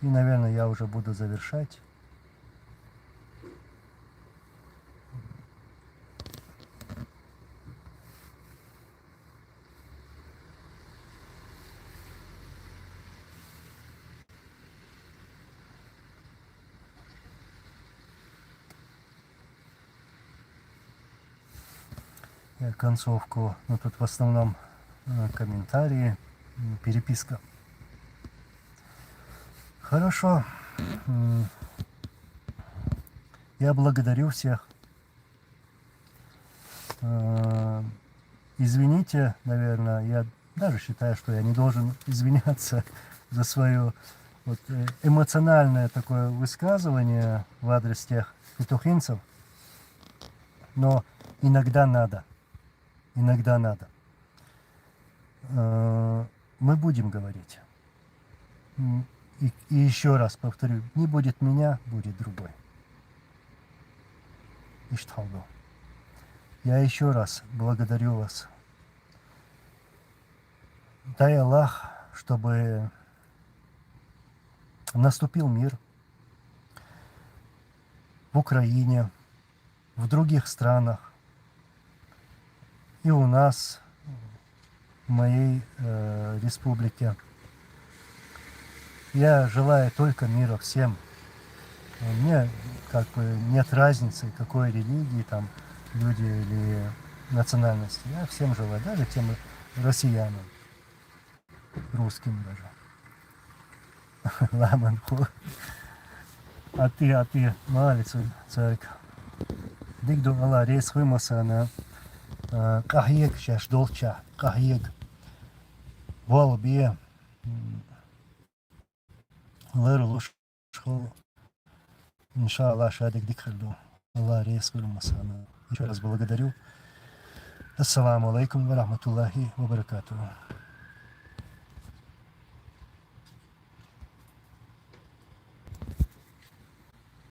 И, наверное, я уже буду завершать. Концовку, ну тут в основном комментарии, переписка. Хорошо. Я благодарю всех. Извините, наверное, я даже считаю, что я не должен извиняться за свое вот эмоциональное такое высказывание в адрес тех петухинцев, но иногда надо. Иногда надо. Мы будем говорить. И еще раз повторю, не будет меня, будет другой. Иштхалду. Я еще раз благодарю вас. Дай Аллах, чтобы наступил мир в Украине, в других странах, и у нас, в моей республике. Я желаю только мира всем. Мне как бы нет разницы, какой религии там люди или национальности. Я всем желаю, даже тем россиянам, русским даже. Ламан. А ты, молодец, царик. Дигду Алла рейс вымасана. Кахьек сейчас долча. Кахьек. Волбе. Лырлуш. Иншаллах, шадик дикхальду. Алла рейс вымасана. Еще раз благодарю. Ассаламу алейкум ва рахматуллахи ва баракатуху.